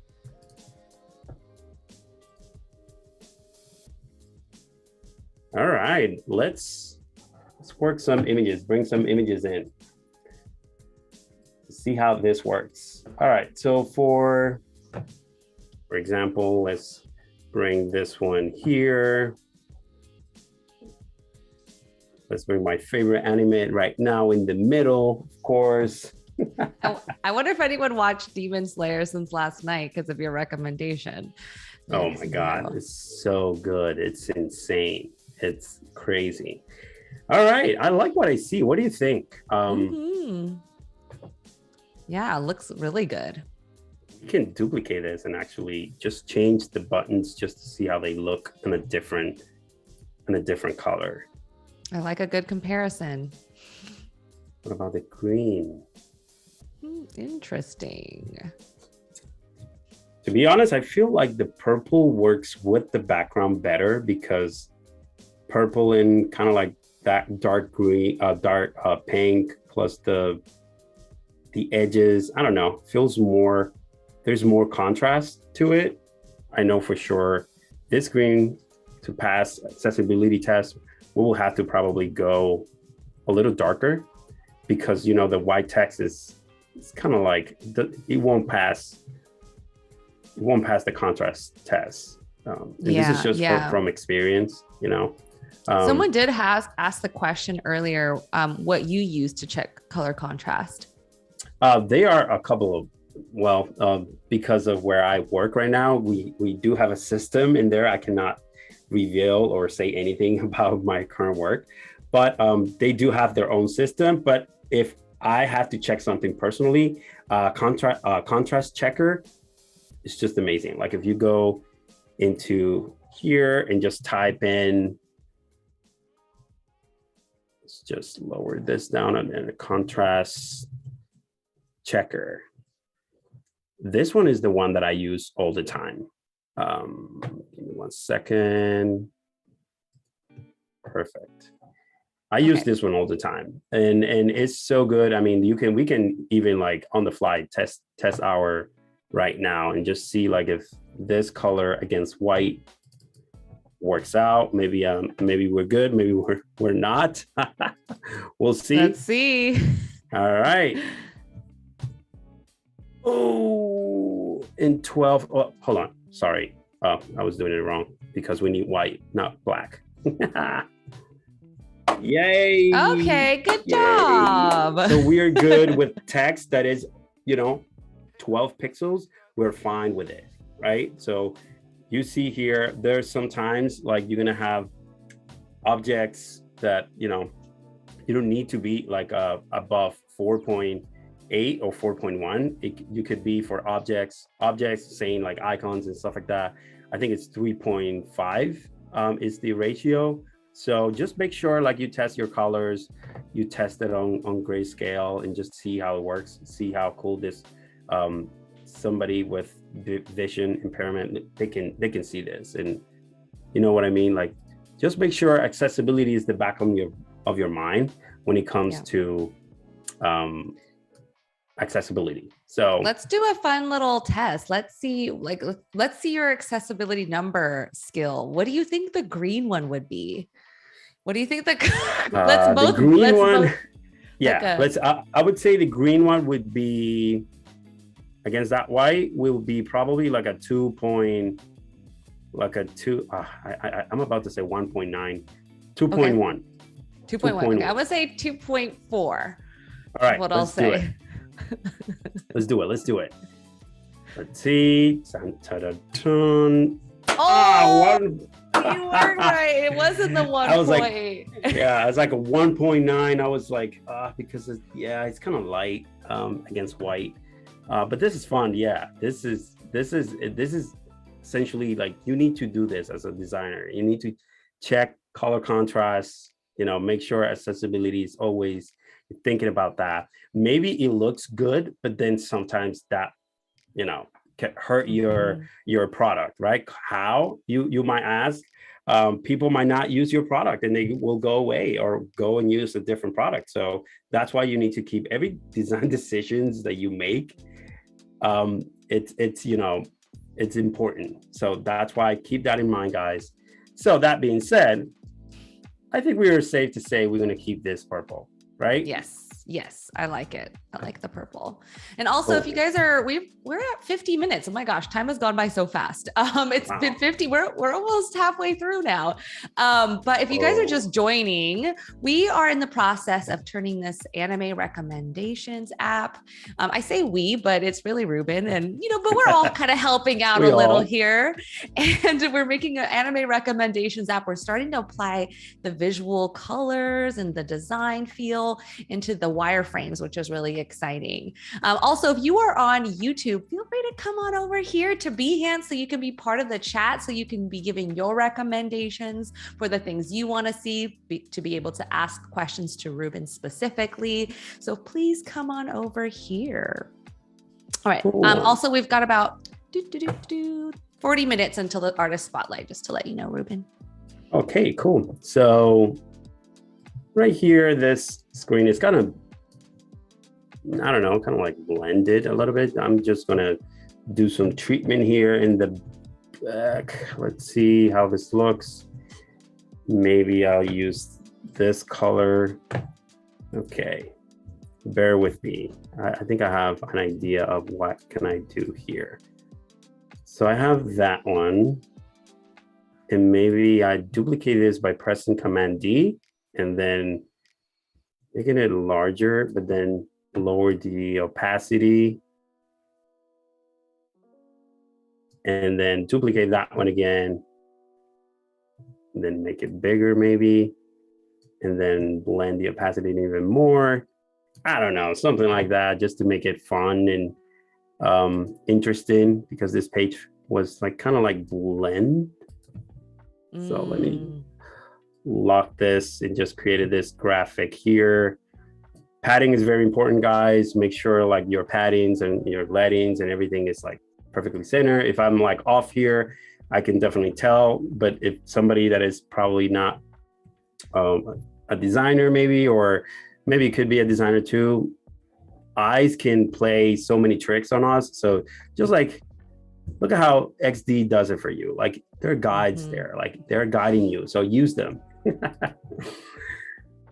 all right, let's work some images, bring some images in. See how this works. All right, so for example, let's bring this one here. Let's bring my favorite anime right now in the middle, of course.
I wonder if anyone watched Demon Slayer since last night because of your recommendation.
Oh my God, it's so good. It's insane. It's crazy. All right, I like what I see. What do you think?
Yeah, it looks really good.
You can duplicate this and actually just change the buttons just to see how they look in a different color.
I like a good comparison.
What about the green?
Interesting.
To be honest, I feel like the purple works with the background better because purple and kind of like that dark green, dark pink plus the edges, I don't know, feels more, there's more contrast to it. I know for sure this green to pass accessibility test, we will have to probably go a little darker because, you know, the white text is, it's kind of like, it won't pass the contrast test. This is just from experience, you know.
Someone did ask the question earlier, what you use to check color contrast.
They are a couple of, because of where I work right now, we do have a system in there. I cannot reveal or say anything about my current work, but they do have their own system. But if I have to check something personally, contrast checker is just amazing. Like if you go into here and just type in, let's just lower this down and a contrast checker. This one is the one that I use all the time. Give me 1 second. Perfect. I use this one all the time, and it's so good. I mean, we can even like on the fly test our right now and just see like if this color against white works out. Maybe we're good. Maybe we're not. We'll see.
Let's see.
All right. Oh, in 12. Oh, hold on. Sorry. Oh, I was doing it wrong because we need white, not black. Yay.
Okay, good job.
So we're good with text that is, 12 pixels. We're fine with it, right? So you see here, there's sometimes like you're going to have objects that, you don't need to be like above 4.8 or 4.1. You could be for objects saying like icons and stuff like that. I think it's 3.5 is the ratio. So just make sure like you test your colors, you test it on grayscale and just see how it works, see how cool this somebody with vision impairment, they can see this. And you know what I mean? Like just make sure accessibility is the back of your mind when it comes to accessibility. So
let's do a fun little test. Let's see your accessibility number skill. What do you think the green one would be? What do you think
the green one? Yeah, I would say the green one would be against that white will be probably like a 2 point, like a 2, I'm about to say 1.9, 2.1.
2.1. Okay, I would say 2.4.
All right,
what I'll say.
Let's do it. Let's see.
Oh, you were right. It wasn't the 1
I was
point.
Like, yeah, it's like a 1.9. I was like, because it's kind of light against white. But this is fun. Yeah, this is essentially like, you need to do this as a designer. You need to check color contrast, make sure accessibility is always thinking about that. Maybe it looks good, but then sometimes that, can hurt your product, right? How, you might ask. People might not use your product and they will go away or go and use a different product. So that's why you need to keep every design decisions that you make. It's important. So that's why keep that in mind, guys. So that being said, I think we are safe to say we're going to keep this purple, right?
Yes, I like it. I like the purple. And also, if you guys we're at 50 minutes. Oh my gosh, time has gone by so fast. It's been 50. We're almost halfway through now. But if you guys are just joining, we are in the process of turning this anime recommendations app. I say we, but it's really Ruben, and but we're all kind of helping out a little here. And we're making an anime recommendations app. We're starting to apply the visual colors and the design feel into the wireframes, which is really exciting. Also, if you are on YouTube, feel free to come on over here to Behance so you can be part of the chat, so you can be giving your recommendations for the things you want to see, to be able to ask questions to Ruben specifically. So please come on over here. All right. Cool. Also, we've got about 40 minutes until the artist spotlight, just to let you know, Ruben.
Okay, cool. So right here, this screen is kind of, I don't know, kind of like blended a little bit. I'm just gonna do some treatment here in the back. Let's see how this looks. Maybe I'll use this color. Okay, bear with me. I think I have an idea of what can I do here. So I have that one, and maybe I duplicate this by pressing Command D and then making it larger, but then lower the opacity, and then duplicate that one again, and then make it bigger maybe, and then blend the opacity even more. I don't know, something like that, just to make it fun and interesting, because this page was like kind of like blend. So let me lock this and just created this graphic here. Padding is very important, guys. Make sure like your paddings and your lettings and everything is like perfectly centered. If I'm like off here, I can definitely tell. But if somebody that is probably not a designer maybe, or maybe it could be a designer too, eyes can play so many tricks on us. So just like, look at how XD does it for you. Like there are guides there, like they're guiding you. So use them.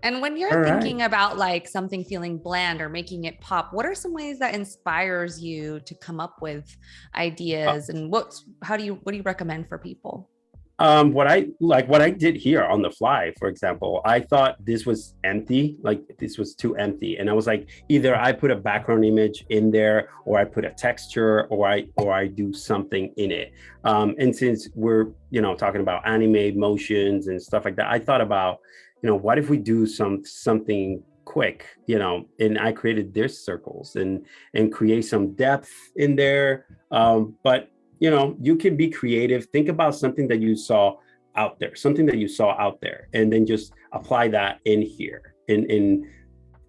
And when you're thinking about like something feeling bland or making it pop, what are some ways that inspires you to come up with ideas? And what do you recommend for people?
What I did here on the fly, for example, I thought this was empty, like this was too empty. And I was like, either I put a background image in there, or I put a texture, or I do something in it. And since we're, talking about anime motions and stuff like that, I thought about, what if we do something quick, and I created this circles and create some depth in there. But you can be creative. Think about something that you saw out there, and then just apply that in here. And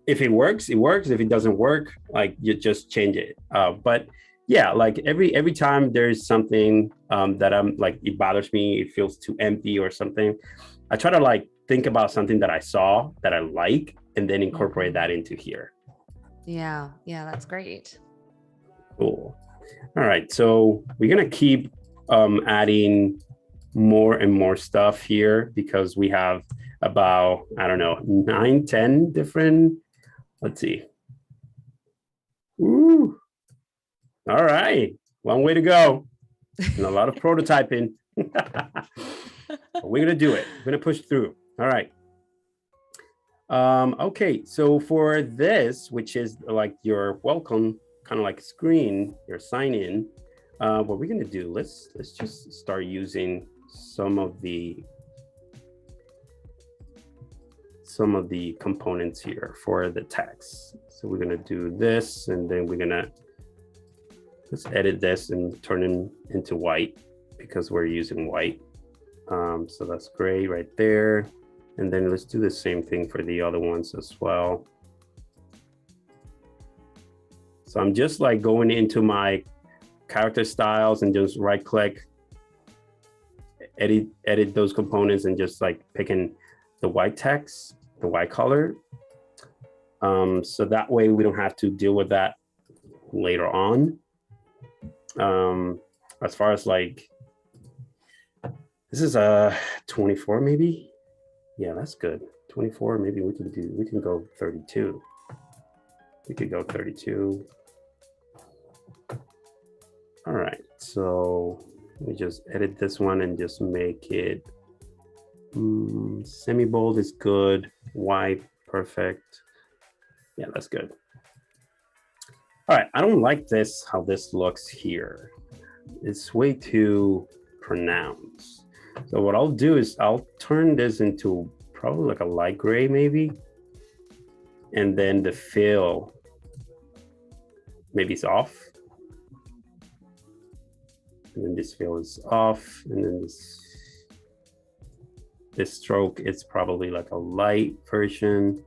if it works, it works. If it doesn't work, like you just change it. But yeah, like every time there's something that I'm like, it bothers me, it feels too empty or something, I try to like think about something that I saw that I like, and then incorporate that into here.
Yeah, that's great.
Cool. All right, so we're gonna keep adding more and more stuff here, because we have about, I don't know, 9-10 different, let's see. Ooh. All right. One way to go. And a lot of prototyping. We're going to do it. We're going to push through. All right. Okay. So for this, which is like your welcome kind of like screen, your sign in, what we're going to do, let's just start using some of the components here for the text. So we're going to do this, and then we're going to let's edit this and turn it into white because we're using white. So that's gray right there. And then let's do the same thing for the other ones as well. So I'm just like going into my character styles and just right click, edit those components, and just like picking the white text, the white color. So that way we don't have to deal with that later on. As far as like, this is a 24 maybe. Yeah, that's good. 24, maybe we can go 32. We could go 32. All right, so let me just edit this one and just make it semi-bold is good, white, perfect. Yeah, that's good. All right, I don't like this, how this looks here. It's way too pronounced. So what I'll do is I'll turn this into probably like a light gray maybe. And then the fill, maybe it's off. And then this fill is off. And then this stroke, it's probably like a light version.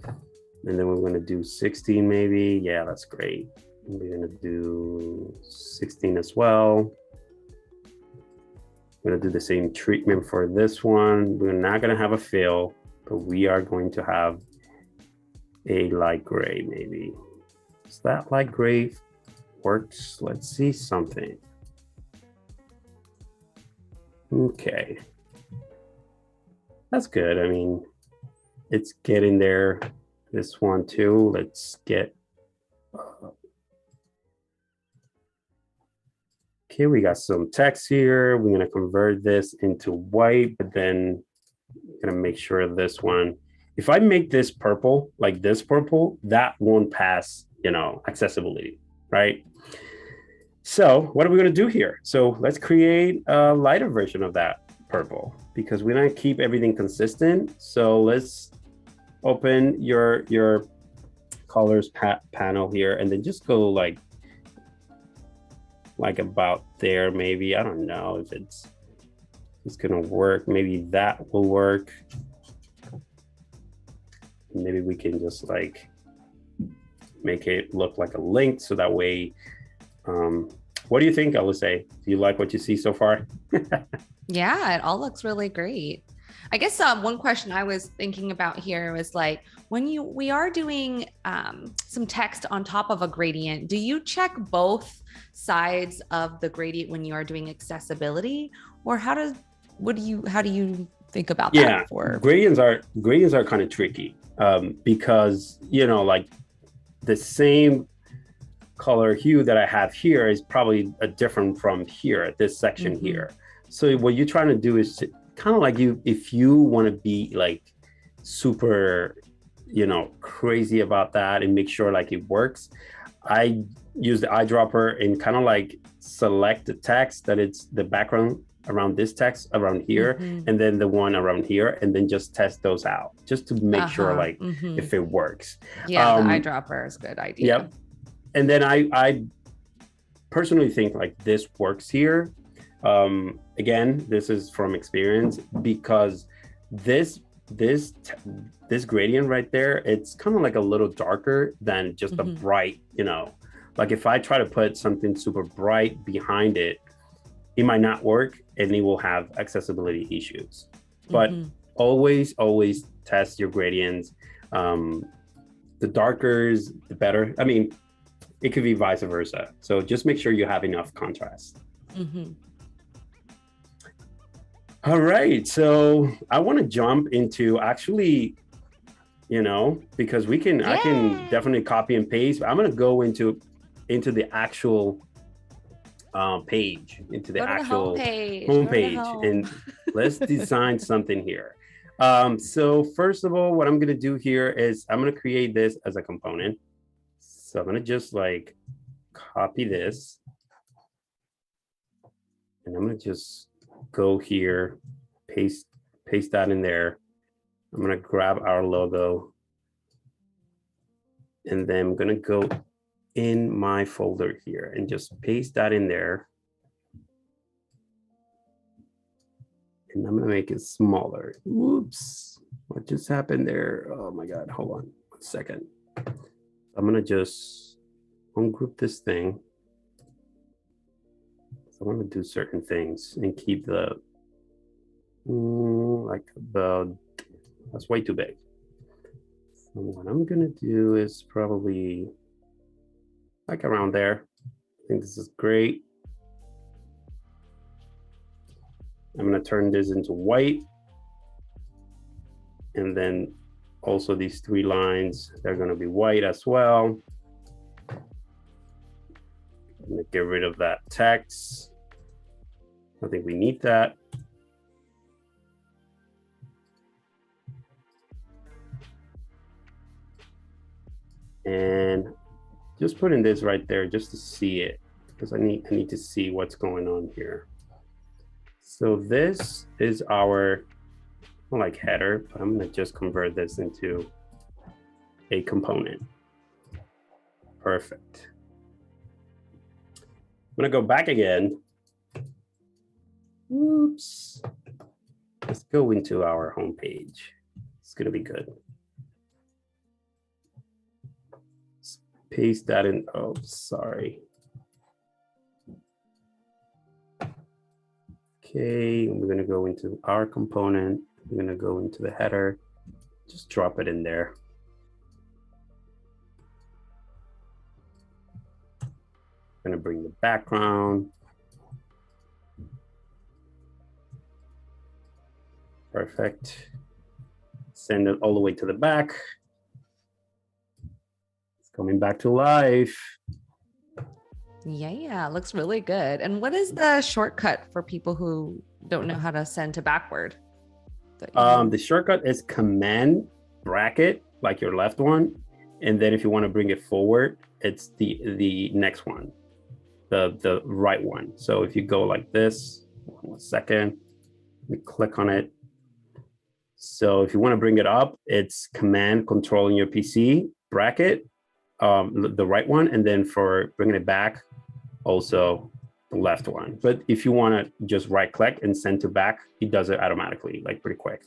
And then we're gonna do 16 maybe. Yeah, that's great. We're gonna do 16 as well. We're gonna do the same treatment for this one. We're not gonna have a fill, but we are going to have a light gray maybe. Is that light gray works? Let's see something. Okay. That's good. I mean, it's getting there. This one too. Let's get. Okay, we got some text here. We're gonna convert this into white, but then I'm gonna make sure this one. If I make this purple, like this purple, that won't pass, accessibility, right? So what are we gonna do here? So let's create a lighter version of that purple because we're gonna keep everything consistent. So let's open your colors panel here and then just go like about there maybe. I don't know if it's gonna work. Maybe that will work. Maybe we can just like make it look like a link so that way. What do you think, Elizé? Do you like what you see so far?
Yeah, it all looks really great. I guess one question I was thinking about here was like, when we are doing some text on top of a gradient, do you check both sides of the gradient when you are doing accessibility, or how do you think about that?
Yeah, gradients are kind of tricky because like the same color hue that I have here is probably different from here at this section here. So what you're trying to do is kind of like if you want to be like super, crazy about that and make sure like it works, I use the eyedropper and kind of like select the text that it's the background around this text around here and then the one around here, and then just test those out just to make sure like if it works.
Yeah, the eyedropper is a good idea.
Yep. And then I personally think like this works here. Again, this is from experience because this gradient right there, it's kind of like a little darker than just a bright, like if I try to put something super bright behind it, it might not work and it will have accessibility issues. But always test your gradients. The darker, the better. I mean, it could be vice versa. So just make sure you have enough contrast. All right, so I want to jump into actually, because I can definitely copy and paste. I'm going to go into into the actual page, into the
Go to
actual
the homepage.
homepage, and let's design something here. So first of all, what I'm going to do here is I'm going to create this as a component. So I'm going to just like copy this, and I'm going to just go here, paste that in there. I'm going to grab our logo, and then I'm going to go in my folder here and just paste that in there. And I'm going to make it smaller. Whoops, what just happened there? Oh my God, hold on 1 second. I'm going to just ungroup this thing. So I want to do certain things and keep the, that's way too big. So what I'm going to do is probably like around there. I think this is great. I'm going to turn this into white. And then also these 3 lines, they're going to be white as well. I'm going to get rid of that text. I think we need that. And just putting this right there just to see it, because I need to see what's going on here. So this is our like header, but I'm going to just convert this into a component. Perfect. I'm going to go back again. Oops. Let's go into our home page. It's going to be good. Let's paste that in. Oh, sorry. Okay, we're going to go into our component. We're going to go into the header. Just drop it in there. I'm going to bring the background. Perfect. Send it all the way to the back. It's coming back to life.
Yeah, looks really good. And what is the shortcut for people who don't know how to send to backward?
The shortcut is Command bracket, like your left one. And then if you want to bring it forward, it's the next one, the right one. So if you go like this, 1 second, we click on it. So if you want to bring it up, it's Command Control in your PC, bracket, the right one. And then for bringing it back, also the left one. But if you want to just right click and send to back, it does it automatically, like pretty quick.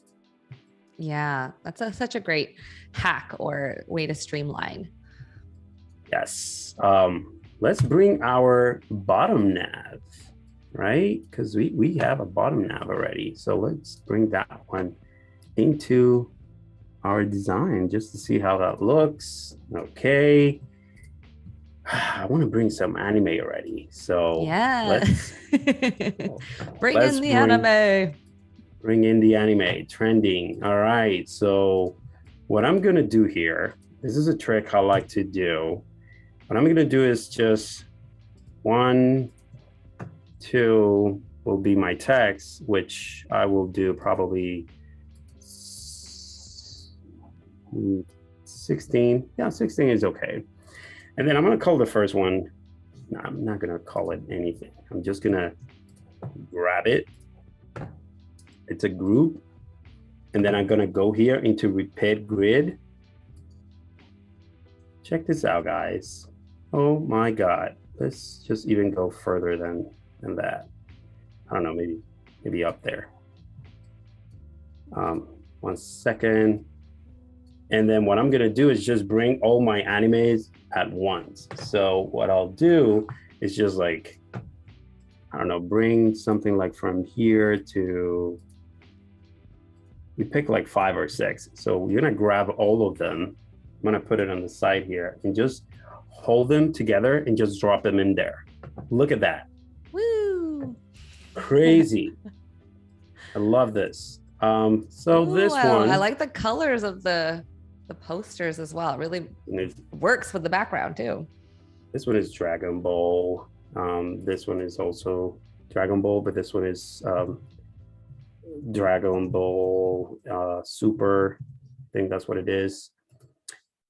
Yeah, that's such a great hack or way to streamline.
Yes. Let's bring our bottom nav, right? Because we have a bottom nav already. So let's bring that one into our design just to see how that looks. Okay. I want to bring some anime already. So
yeah, bring in the anime.
Bring in the anime, trending. All right. So what I'm going to do here, this is a trick I like to do. What I'm going to do is just 1, 2 will be my text, which I will do probably 16. Yeah, 16 is okay. And then I'm going to call the first one. No, I'm not going to call it anything. I'm just going to grab it. It's a group. And then I'm going to go here into repeat grid. Check this out, guys. Oh my God. Let's just even go further than that. I don't know, maybe up there. 1 second. And then what I'm going to do is just bring all my animes at once. So what I'll do is just like, I don't know, bring something like from here to, we pick like 5 or 6. So we're going to grab all of them. I'm going to put it on the side here and just hold them together and just drop them in there. Look at that.
Woo!
Crazy. I love this. So
Ooh,
this one,
I like the colors of the posters as well. It really works with the background too.
This one is Dragon Ball. This one is also Dragon Ball, but this one is Dragon Ball Super. I think that's what it is.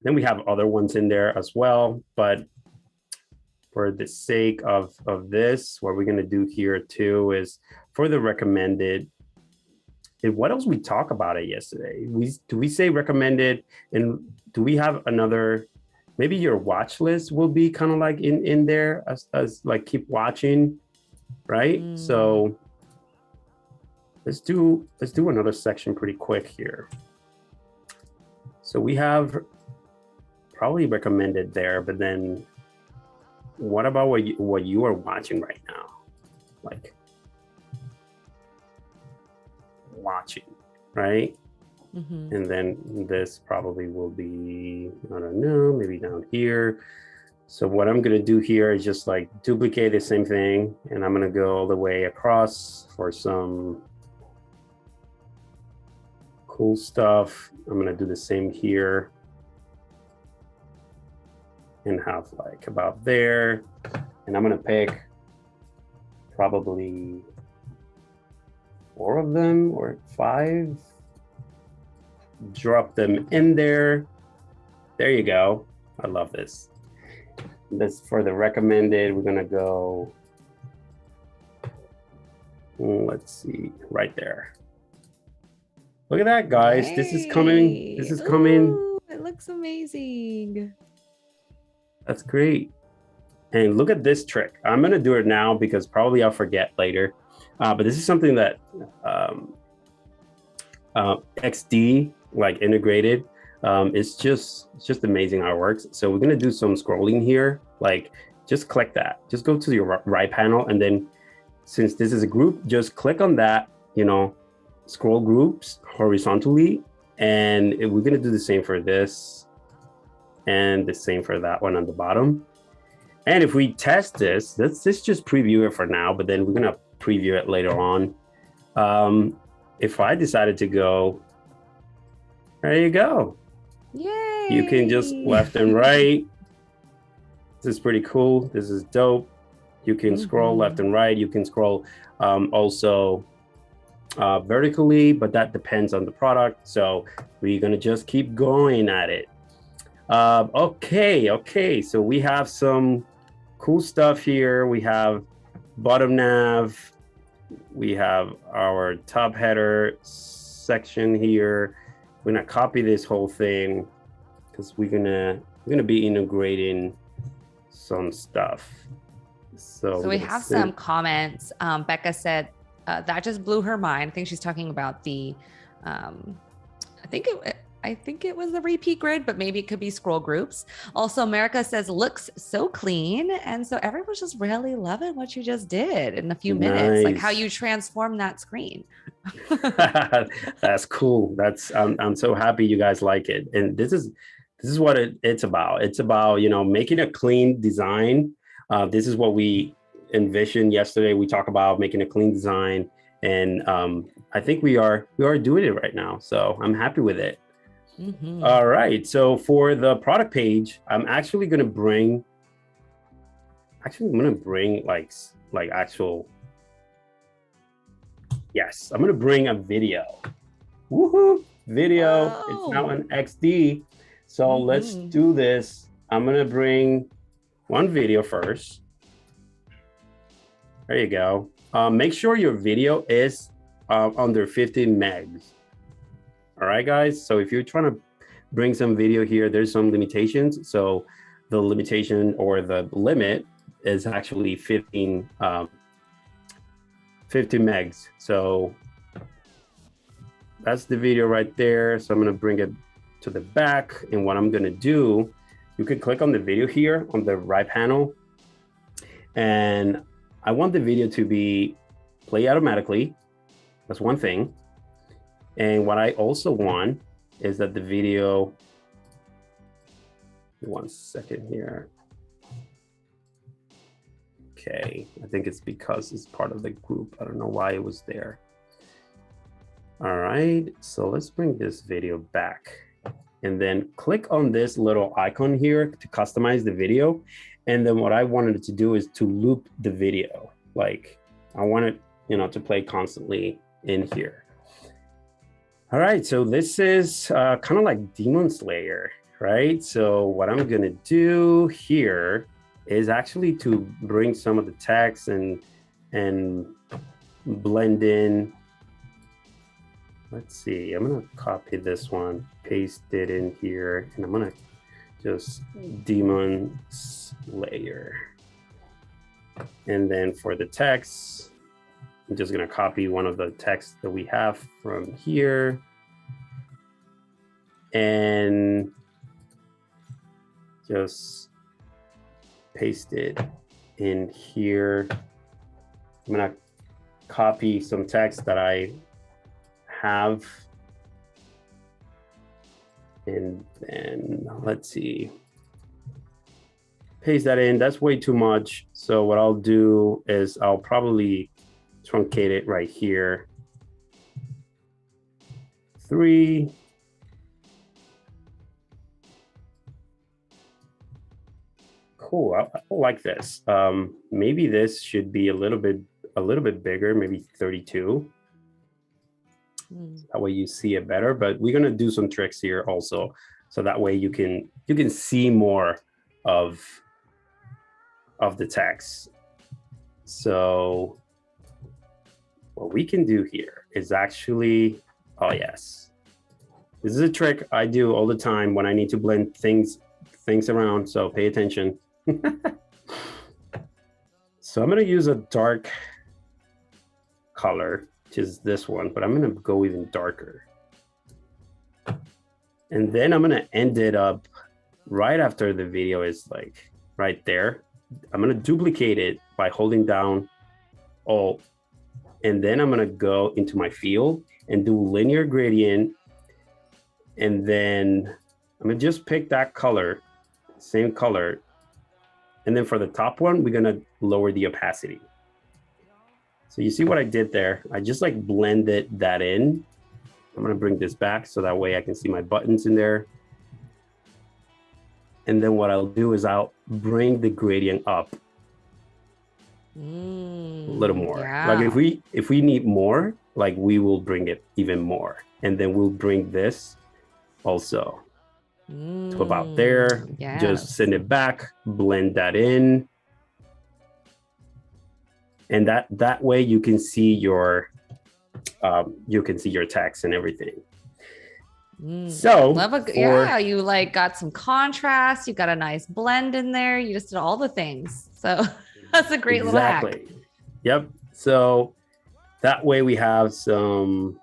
Then we have other ones in there as well, but for the sake of this, what we're gonna do here too is for the recommended. What else we talk about it yesterday? Do we say recommended, and do we have another? Maybe your watch list will be kind of like in there as like keep watching, right? So let's do another section pretty quick here. So we have probably recommended there, but then what about what you are watching right now? Like watching, right? And then this probably will be, I don't know, maybe down here. So what I'm gonna do here is just like duplicate the same thing, and I'm gonna go all the way across for some cool stuff. I'm gonna do the same here and have like about there. And I'm gonna pick probably 4 of them or 5. Drop them in there. There you go. I love this. This for the recommended, we're gonna go, let's see, right there. Look at that, guys. Yay. This is coming. This is coming.
Ooh, it looks amazing.
That's great. And look at this trick. I'm gonna do it now because probably I'll forget later. But this is something that XD like integrated. It's just amazing how it works. So we're gonna do some scrolling here. Like just click that. Just go to your right panel, and then since this is a group, just click on that. You know, scroll groups horizontally, and we're gonna do the same for this, and the same for that one on the bottom. And if we test this, let's just preview it for now. But then we're gonna preview it later on. If I decided to go, there you go.
Yay!
You can just left and right. This is pretty cool. This is dope. You can scroll left and right. You can scroll also vertically, but that depends on the product. So we're gonna just keep going at it. Okay. So we have some cool stuff here. We have bottom nav. We have our top header section here. We're gonna copy this whole thing because we're gonna be integrating some stuff. So
we have some comments. Becca said that just blew her mind. I think she's talking about the I think it was the repeat grid, but maybe it could be scroll groups. Also, America says, looks so clean. And so everyone's just really loving what you just did in a few minutes, like how you transformed that screen.
That's cool. I'm so happy you guys like it. And this is what it's about. It's about, you know, making a clean design. This is what we envisioned yesterday. We talked about making a clean design, and I think we are doing it right now. So I'm happy with it. All right. So for the product page, I'm actually going to bring like actual. Yes, I'm going to bring a video. Woohoo! Video. Whoa. It's now an XD. So let's do this. I'm going to bring one video first. There you go. Make sure your video is under 15 megs. All right, guys. So if you're trying to bring some video here, there's some limitations. So the limitation or the limit is actually 50 megs. So that's the video right there. So I'm going to bring it to the back. And what I'm going to do, you can click on the video here on the right panel. And I want the video to be play automatically. That's one thing. And what I also want is that the video, 1 second here. Okay, I think it's because it's part of the group. I don't know why it was there. All right, so let's bring this video back and then click on this little icon here to customize the video. And then what I wanted to do is to loop the video. Like I wanted, to play constantly in here. All right, so this is kind of like Demon Slayer, right? So what I'm gonna do here is actually to bring some of the text and blend in. Let's see, I'm gonna copy this one, paste it in here, and I'm gonna just Demon Slayer. And then for the text, I'm just gonna copy one of the texts that we have from here and just paste it in here. I'm gonna copy some text that I have. And then let's see, paste that in. That's way too much. So what I'll do is I'll probably truncate it right here. 3. Cool, I like this. Maybe this should be a little bit bigger, maybe 32. That way you see it better, but we're gonna do some tricks here also. So that way you can see more of the text. So what we can do here is actually, oh yes, this is a trick I do all the time when I need to blend things around, so pay attention. So I'm gonna use a dark color, which is this one, but I'm gonna go even darker. And then I'm gonna end it up right after the video is like right there. I'm gonna duplicate it by holding down Alt, and then I'm gonna go into my field and do linear gradient. And then I'm gonna just pick that color, same color. And then for the top one, we're gonna lower the opacity. So you see what I did there? I just like blended that in. I'm gonna bring this back so that way I can see my buttons in there. And then what I'll do is I'll bring the gradient up a little more.
Yeah.
Like if we need more, like we will bring it even more. And then we'll bring this also to about there.
Yes.
Just send it back, blend that in. And that way you can see your text and everything. So
yeah, you like got some contrast, you got a nice blend in there, you just did all the things. So that's a great little hack.
Yep. So that way we have some,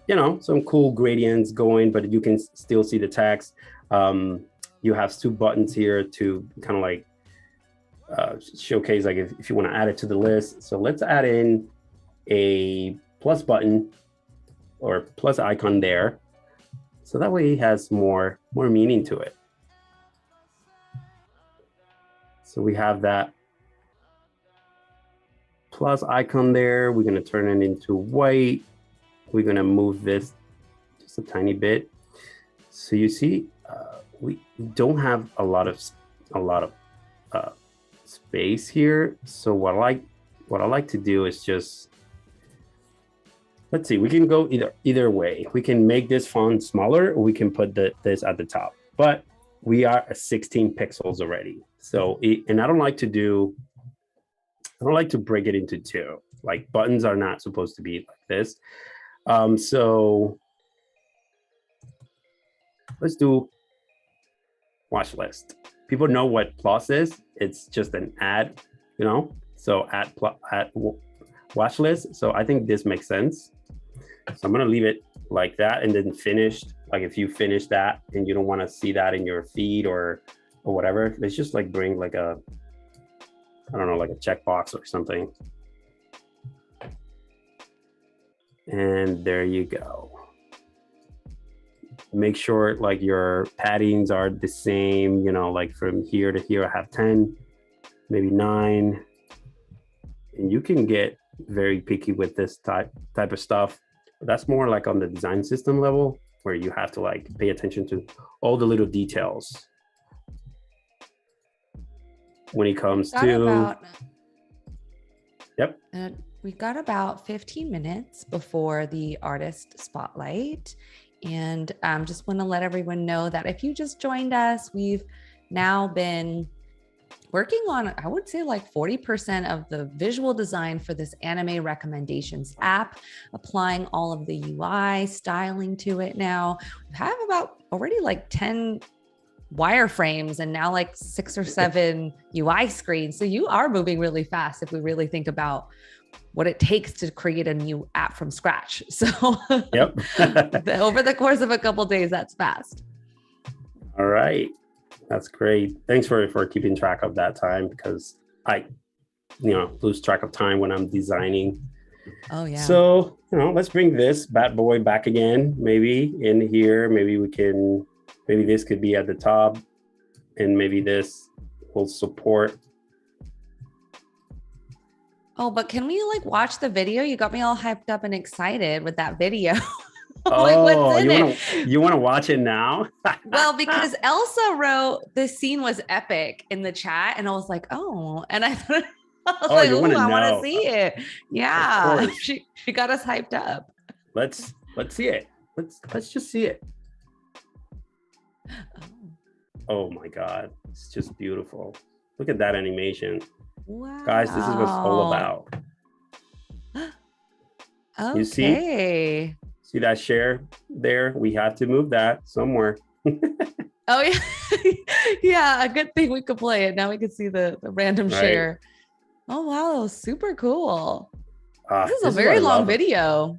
some cool gradients going, but you can still see the text. You have 2 buttons here to kind of like showcase, like if you want to add it to the list. So let's add in a plus button or plus icon there. So that way it has more meaning to it. So we have that plus icon there. We're going to turn it into white. We're going to move this just a tiny bit. So you see, we don't have a lot of space here. So what I like to do is just, let's see, we can go either way. We can make this font smaller, or we can put this at the top. But we are at 16 pixels already. So and I don't like to break it into 2. Like buttons are not supposed to be like this. So let's do watch list. People know what plus is. It's just an ad, so add watch list. So I think this makes sense. So I'm gonna leave it like that, and then finished. Like if you finish that and you don't want to see that in your feed or whatever, let's just like bring like a, I don't know, like a checkbox or something. And there you go. Make sure like your paddings are the same, like from here to here, I have 10, maybe 9. And you can get very picky with this type of stuff. But that's more like on the design system level, where you have to like pay attention to all the little details. when it comes
got
to,
about,
yep.
we got about 15 minutes before the artist spotlight. And just want to let everyone know that if you just joined us, we've now been working on, I would say like 40% of the visual design for this anime recommendations app, applying all of the UI styling to it now. We have about already like 10 wireframes and now like 6 or 7 UI screens. So you are moving really fast if we really think about what it takes to create a new app from scratch. So
Yep.
over the course of a couple of days, that's fast.
All right. That's great. Thanks for keeping track of that time, because I, lose track of time when I'm designing.
Oh yeah.
So, let's bring this bad boy back again, maybe in here. Maybe this could be at the top, and maybe this will support.
Oh, but can we like watch the video? You got me all hyped up and excited with that video.
Oh,
like, what's in
you want to watch it now?
Well, because Elsa wrote this scene was epic in the chat, and I was like, oh, and I thought, I want to see it. Yeah, she got us hyped up.
Let's see it. Let's just see it. Oh my God, it's just beautiful. Look at that animation.
Wow.
Guys, this is what it's all about.
Okay.
You see that share there? We have to move that somewhere.
Oh yeah. Yeah, a good thing we could play it. Now we can see the random share. Oh wow, super cool. This is a very long video.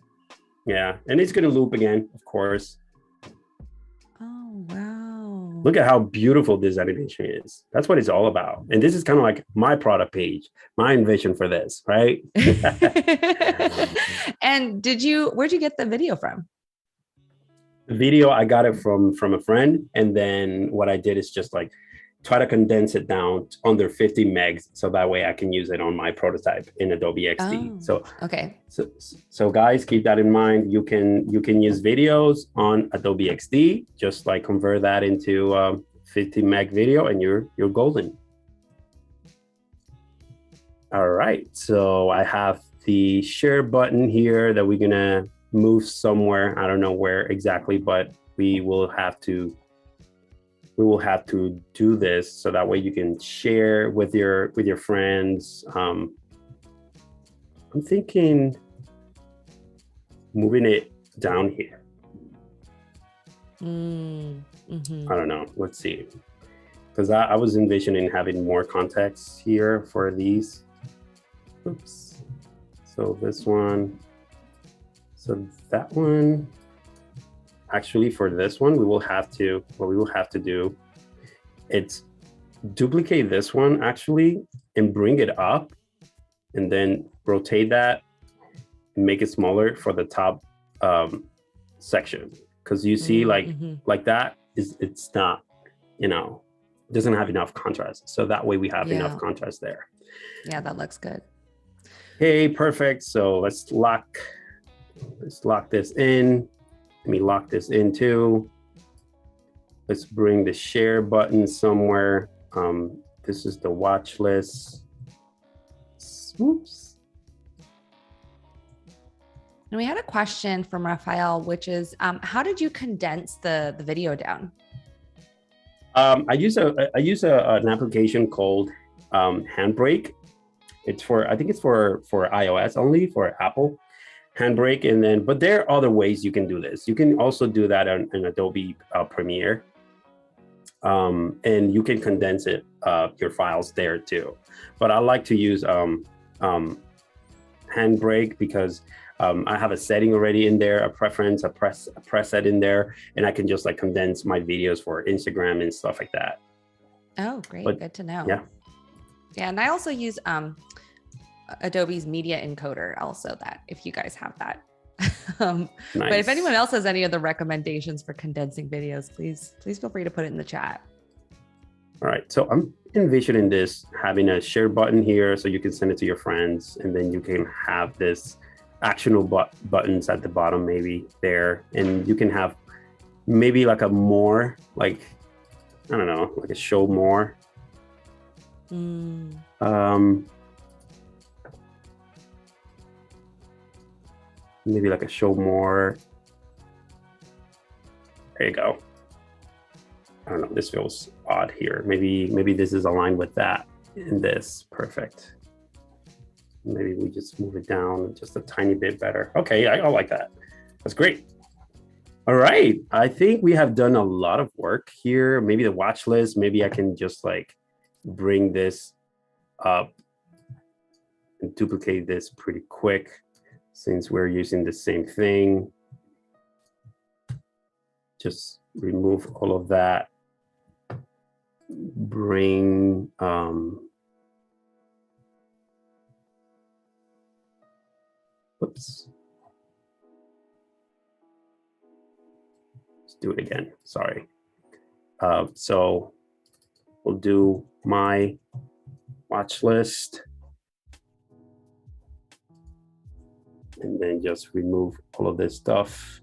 Yeah, and it's gonna loop again, of course.
Oh wow.
Look at how beautiful this animation is. That's what it's all about. And this is kind of like my product page, my vision for this, right?
And where'd you get the video from?
The video, I got it from a friend. And then what I did is just like try to condense it down under 50 megs. So that way I can use it on my prototype in Adobe XD.
Oh,
so,
okay.
So guys, keep that in mind. You can use videos on Adobe XD, just like convert that into 50 meg video and you're golden. All right. So I have the share button here that we're going to move somewhere. I don't know where exactly, but we will have to do this so that way you can share with your friends. I'm thinking moving it down here. I don't know. Let's see. Because I was envisioning having more context here for these. Oops. So this one. So that one. Actually, for this one, what we will have to do, it's duplicate this one actually and bring it up and then rotate that and make it smaller for the top section. Because you see like that it's not, doesn't have enough contrast. So that way we have enough contrast there.
Yeah, that looks good.
Okay, perfect. So let's lock this in. Let me lock this in too. Let's bring the share button somewhere. This is the watch list. Oops.
And we had a question from Raphael, which is, how did you condense the video down?
I use an application called Handbrake. I think it's for iOS only, for Apple. Handbrake, but there are other ways you can do this. You can also do that in Adobe Premiere, and you can condense your files there too. But I like to use Handbrake because I have a setting already in there, a preference, a preset in there, and I can just like condense my videos for Instagram and stuff like that.
Oh, great! Good to know.
Yeah,
and I also use Adobe's media encoder also, that if you guys have that. Nice. But if anyone else has any other recommendations for condensing videos, please feel free to put it in the chat.
All right, so I'm envisioning this having a share button here so you can send it to your friends, and then you can have this actionable buttons at the bottom, maybe there, and you can have maybe like a more, like, I don't know, like a show more. Maybe like a show more. There you go. I don't know, this feels odd here. Maybe this is aligned with that in this. Perfect. Maybe we just move it down just a tiny bit better. Okay, I like that. That's great. All right, I think we have done a lot of work here. Maybe the watch list, maybe I can just like bring this up and duplicate this pretty quick since we're using the same thing. Just remove all of that. Bring oops. Let's do it again. Sorry. So we'll do my watch list and then just remove all of this stuff.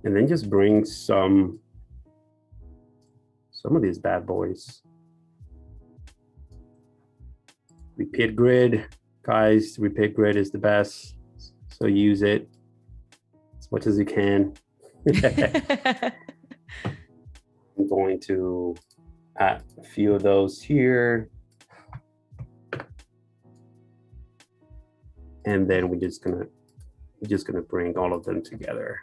And then just bring some of these bad boys. Repeat grid, guys, repeat grid is the best. So use it as much as you can. I'm going to add a few of those here. And then we're just gonna bring all of them together.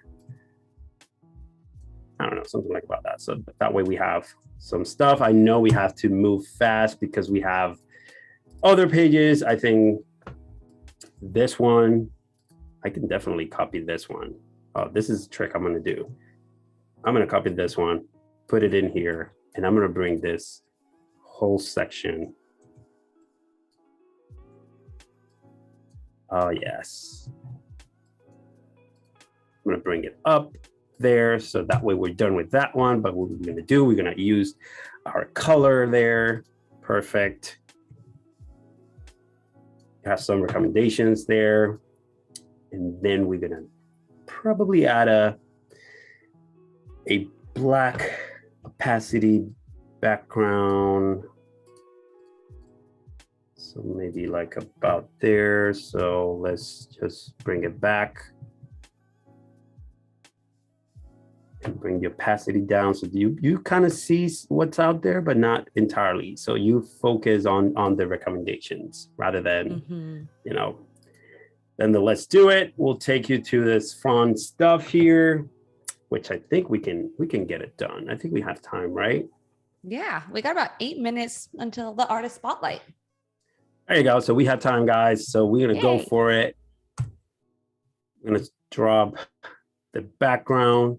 I don't know, something like about that. So that way we have some stuff. I know we have to move fast because we have other pages. I think this one, I can definitely copy this one. This is a trick I'm gonna do. I'm gonna copy this one, put it in here, and I'm gonna bring this whole section. Oh, yes. I'm gonna bring it up there. So that way we're done with that one. But what we're gonna do, we're gonna use our color there. Perfect. Have some recommendations there. And then we're gonna probably add a black opacity background. So maybe like about there. So let's just bring it back. And bring the opacity down so you kind of see what's out there, but not entirely. So you focus on the recommendations rather than, you know, then the let's do it. We'll take you to this fun stuff here, which I think we can get it done. I think we have time, right?
Yeah, we got about 8 minutes until the artist spotlight.
There you go. So we have time, guys. So we're gonna go for it. I'm gonna drop the background.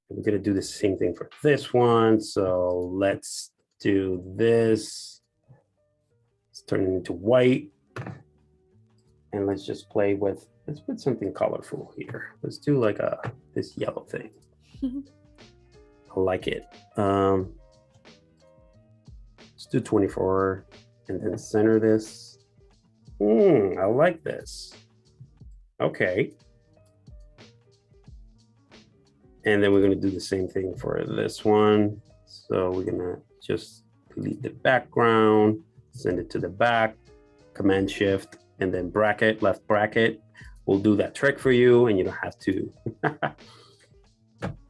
We're gonna do the same thing for this one. So let's do this. Let's turn it into white. And let's just play with, let's put something colorful here. Let's do like this yellow thing. I like it. Let's do 24 and then center this. I like this. Okay. And then we're going to do the same thing for this one. So we're going to just delete the background, send it to the back, Command Shift, and then bracket, left bracket. We'll do that trick for you, and you don't have to.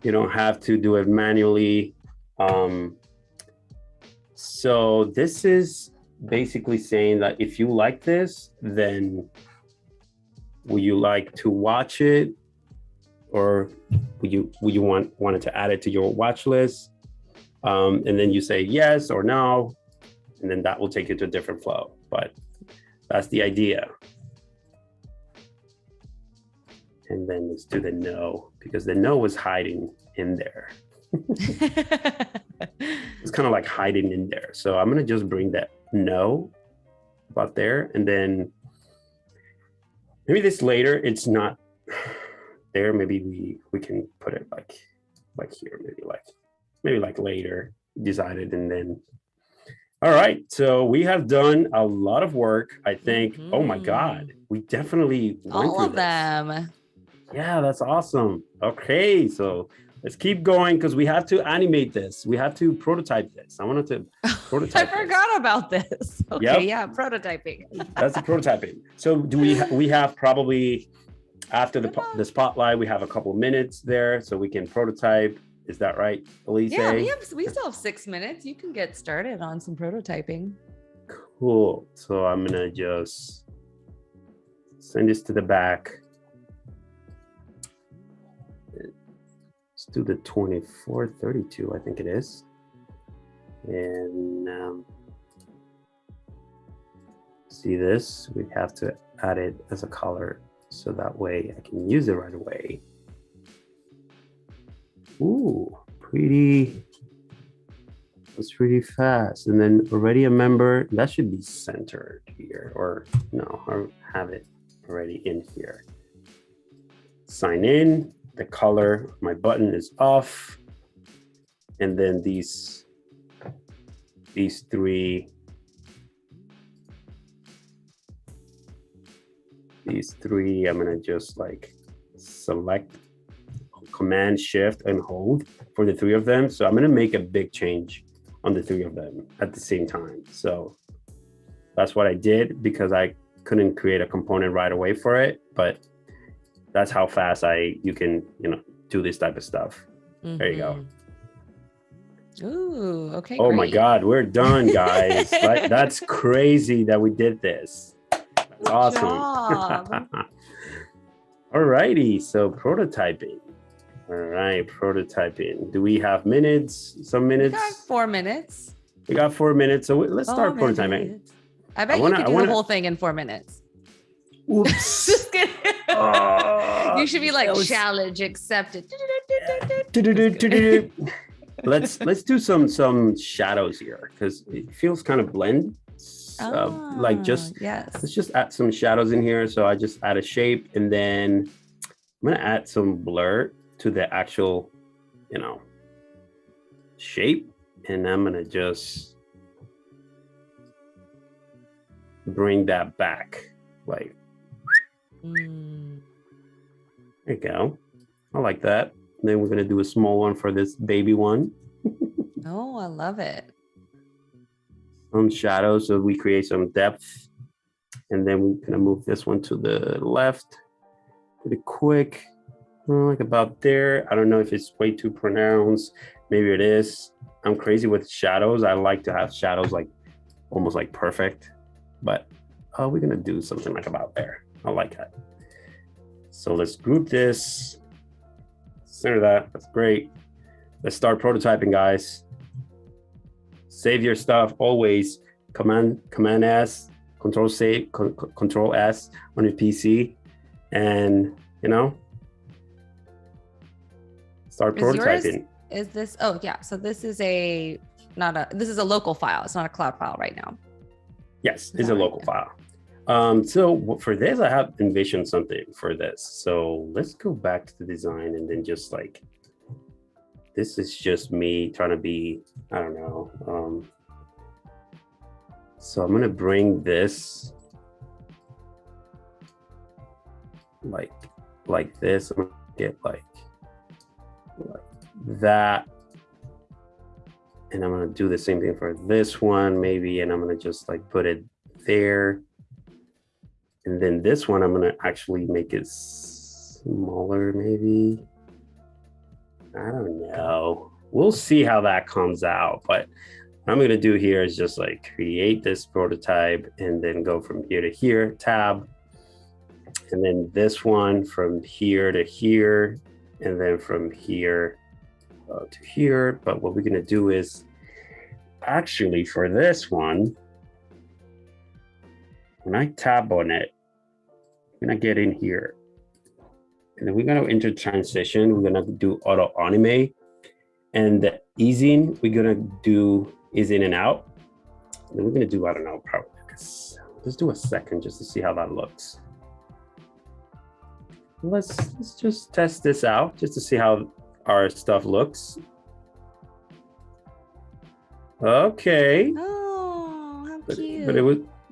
You don't have to do it manually. So this is basically saying that if you like this, then would you like to watch it? Or would you wanted to add it to your watch list? And then you say yes or no, and then that will take you to a different flow. But that's the idea. And then let's do the no, because the no was hiding in there. It's kind of like hiding in there. So I'm gonna just bring that no about there, and then maybe this later, it's not there. Maybe we can put it like here, maybe like later decided. And then all right, so we have done a lot of work, I think. Oh my god, we definitely went
all
through
of
this.
them.
Yeah, that's awesome. Okay, so Let's keep going because we have to animate this. We have to prototype this. I wanted to prototype
I forgot about this. Okay,
Yep.
yeah, prototyping.
That's the prototyping. So do we have probably after the spotlight, we have a couple minutes there so we can prototype. Is that right, Elizé?
Yeah, we still have 6 minutes. You can get started on some prototyping.
Cool. So I'm gonna just send this to the back. Let's do the 2432, I think it is. And see this? We have to add it as a color so that way I can use it right away. Ooh, pretty. That's pretty fast. And then already a member, that should be centered here, or no, or have it already in here. Sign in, the color of my button is off. And then these three I'm gonna just like select, Command Shift and hold for the three of them. So I'm gonna make a big change on the three of them at the same time. So that's what I did because I couldn't create a component right away for it, but that's how fast you can, do this type of stuff. Mm-hmm. There you go.
Ooh, okay.
Oh
great.
My God, we're done, guys. That's crazy that we did this. That's awesome. All righty, so prototyping. All right, prototyping. Do we have minutes? Some minutes?
We got 4 minutes.
We got 4 minutes. So let's start prototyping.
I bet you could do the whole thing in 4 minutes.
Oops.
Just kidding. You should be like, challenge accepted.
Let's do some shadows here because it feels kind of blend. Let's just add some shadows in here. So I just add a shape and then I'm gonna add some blur to the actual, shape. And I'm gonna just bring that back. Like, there you go. I like that. And then we're gonna do a small one for this baby one.
Oh, I love it.
Some shadows so we create some depth. And then we're gonna move this one to the left pretty quick. Like about there. I don't know if it's way too pronounced. Maybe it is. I'm crazy with shadows. I like to have shadows like almost like perfect, but we're gonna do something like about there. I like that. So let's group this, center that. That's great. Let's start prototyping, guys. Save your stuff always. Command S, Control save, Control S on your PC, and start prototyping.
Is this? Oh yeah. So this is a local file. It's not a cloud file right now.
Yes, it's a local file. So for this, I have envisioned something for this. So let's go back to the design and then just like, this is just me trying to be, I don't know. So I'm going to bring this like this. I'm going to get like that. And I'm going to do the same thing for this one maybe. And I'm going to just like put it there. And then this one, I'm going to actually make it smaller maybe. I don't know. We'll see how that comes out. But what I'm going to do here is just like create this prototype and then go from here to here, tab. And then this one from here to here. And then from here to here. But what we're going to do is actually for this one, when I tab on it, I'm going to get in here. And then we're going to enter transition. We're going to do auto animate. And the easing, we're going to do is in and out. And then we're going to do, I don't know, probably, let's do a second just to see how that looks. Let's just test this out just to see how our stuff looks. Okay.
Oh, how cute.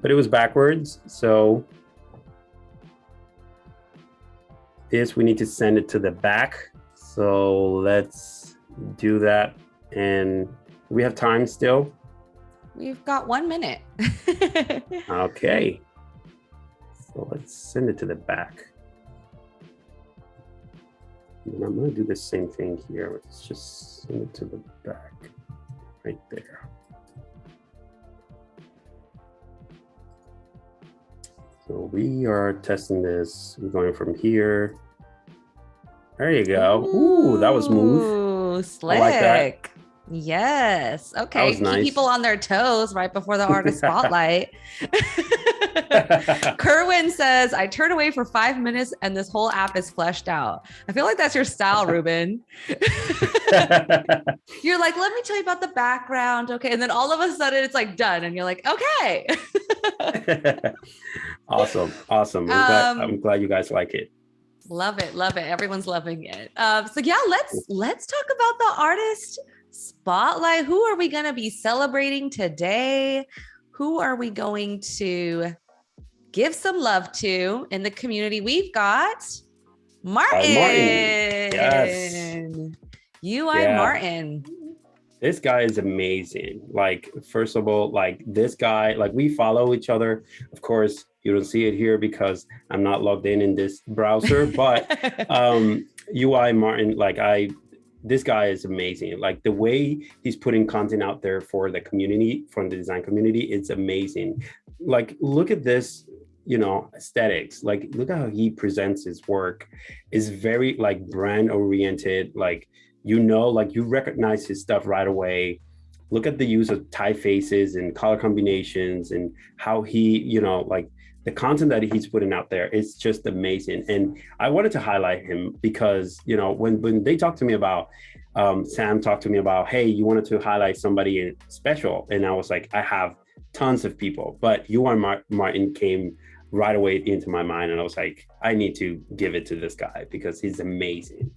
But it was backwards. So this, we need to send it to the back So let's do that. And we have time still?
We've got 1 minute.
Okay. So let's send it to the back. And I'm going to do the same thing here. Let's just send it to the back right there. So we are testing this. We're going from here. There you go. Ooh, that was smooth.
Ooh, slick.
I like that.
Yes. Okay.
That was
Keep
nice.
people on their toes right before the artist spotlight. Kerwin says, I turn away for 5 minutes and this whole app is fleshed out. I feel like that's your style, Ruben. You're like, let me tell you about the background. Okay. And then all of a sudden it's like done. And you're like, okay.
Awesome. I'm glad you guys like it.
Love it. Love it. Everyone's loving it. So yeah, let's talk about the artist spotlight. Who are we going to be celebrating today? Who are we going to give some love to in the community? We've got Martin.
Yes.
UI Martin.
This guy is amazing. Like, first of all, like this guy, like we follow each other. Of course, you don't see it here because I'm not logged in this browser, but UI Martin, this guy is amazing. Like the way he's putting content out there for the community, from the design community, it's amazing. Like, look at this, aesthetics. Like, look at how he presents his work. Is very like brand oriented. Like, you recognize his stuff right away. Look at the use of typefaces and color combinations and how he, the content that he's putting out there is just amazing. And I wanted to highlight him because, when they talked to me about, Sam talked to me about, hey, you wanted to highlight somebody special. And I was like, I have tons of people, but Martin came right away into my mind. And I was like, I need to give it to this guy because he's amazing.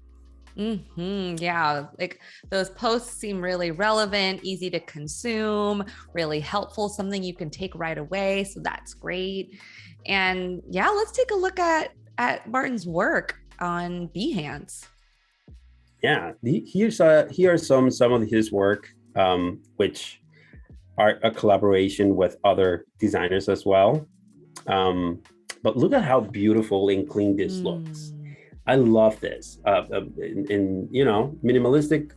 Yeah, like those posts seem really relevant, easy to consume, really helpful, something you can take right away. So that's great. And yeah, let's take a look at Martin's work on Behance.
Yeah, here are some of his work, which are a collaboration with other designers as well. But look at how beautiful and clean this looks. I love this. Minimalistic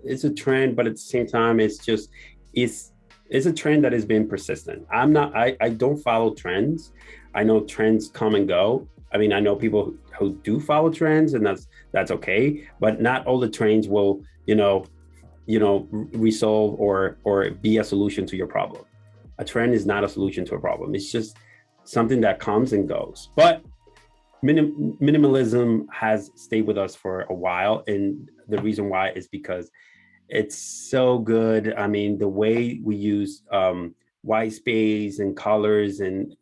is a trend, but at the same time, it's a trend that has been persistent. I don't follow trends. I know trends come and go. I mean, I know people who do follow trends, and that's okay. But not all the trends will, resolve or be a solution to your problem. A trend is not a solution to a problem. It's just something that comes and goes. But minimalism has stayed with us for a while, and the reason why is because it's so good. I mean, the way we use white space and colors and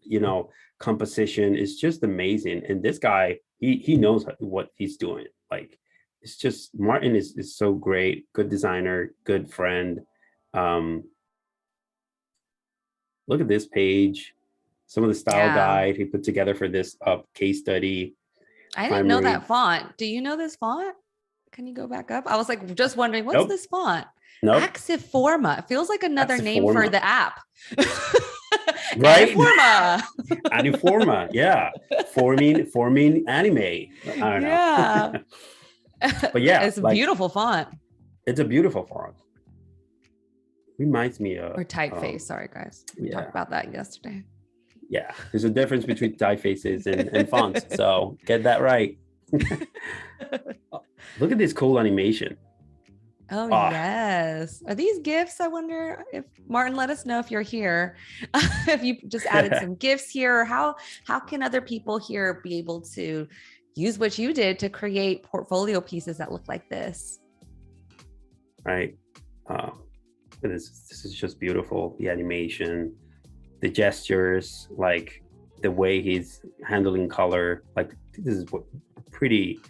composition is just amazing. And this guy, he knows what he's doing. Like, it's just, Martin is so great, good designer, good friend. Look at this page. Some of the style guide he put together for this case study.
I didn't know that font. Do you know this font? Can you go back up? I was like, just wondering, what's this font?
Nope.
Axiforma. It feels like another name for the app.
Right?
Aniforma.
Yeah. Forming anime. I don't know.
Yeah.
But yeah.
It's a beautiful font.
It's a beautiful font. Reminds me of...
Or typeface. Sorry, guys. We talked about that yesterday.
Yeah, there's a difference between typefaces and fonts, so get that right. Look at this cool animation.
Oh, yes. Are these GIFs? I wonder if Martin, let us know if you're here. If you just added some GIFs here, or how can other people here be able to use what you did to create portfolio pieces that look like this?
Right. This is just beautiful. The animation, the gestures, like the way he's handling color. Like, this is pretty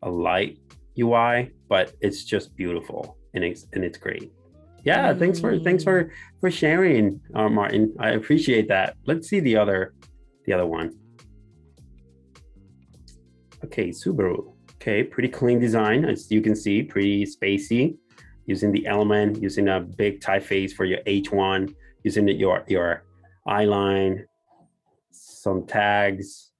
a light UI, but it's just beautiful and it's great. Yeah, thanks for sharing, Martin. I appreciate that. Let's see the other one. Okay, Subaru. Okay, pretty clean design, as you can see, pretty spacey. Using the element, using a big typeface for your H1, using your eye line, some tags.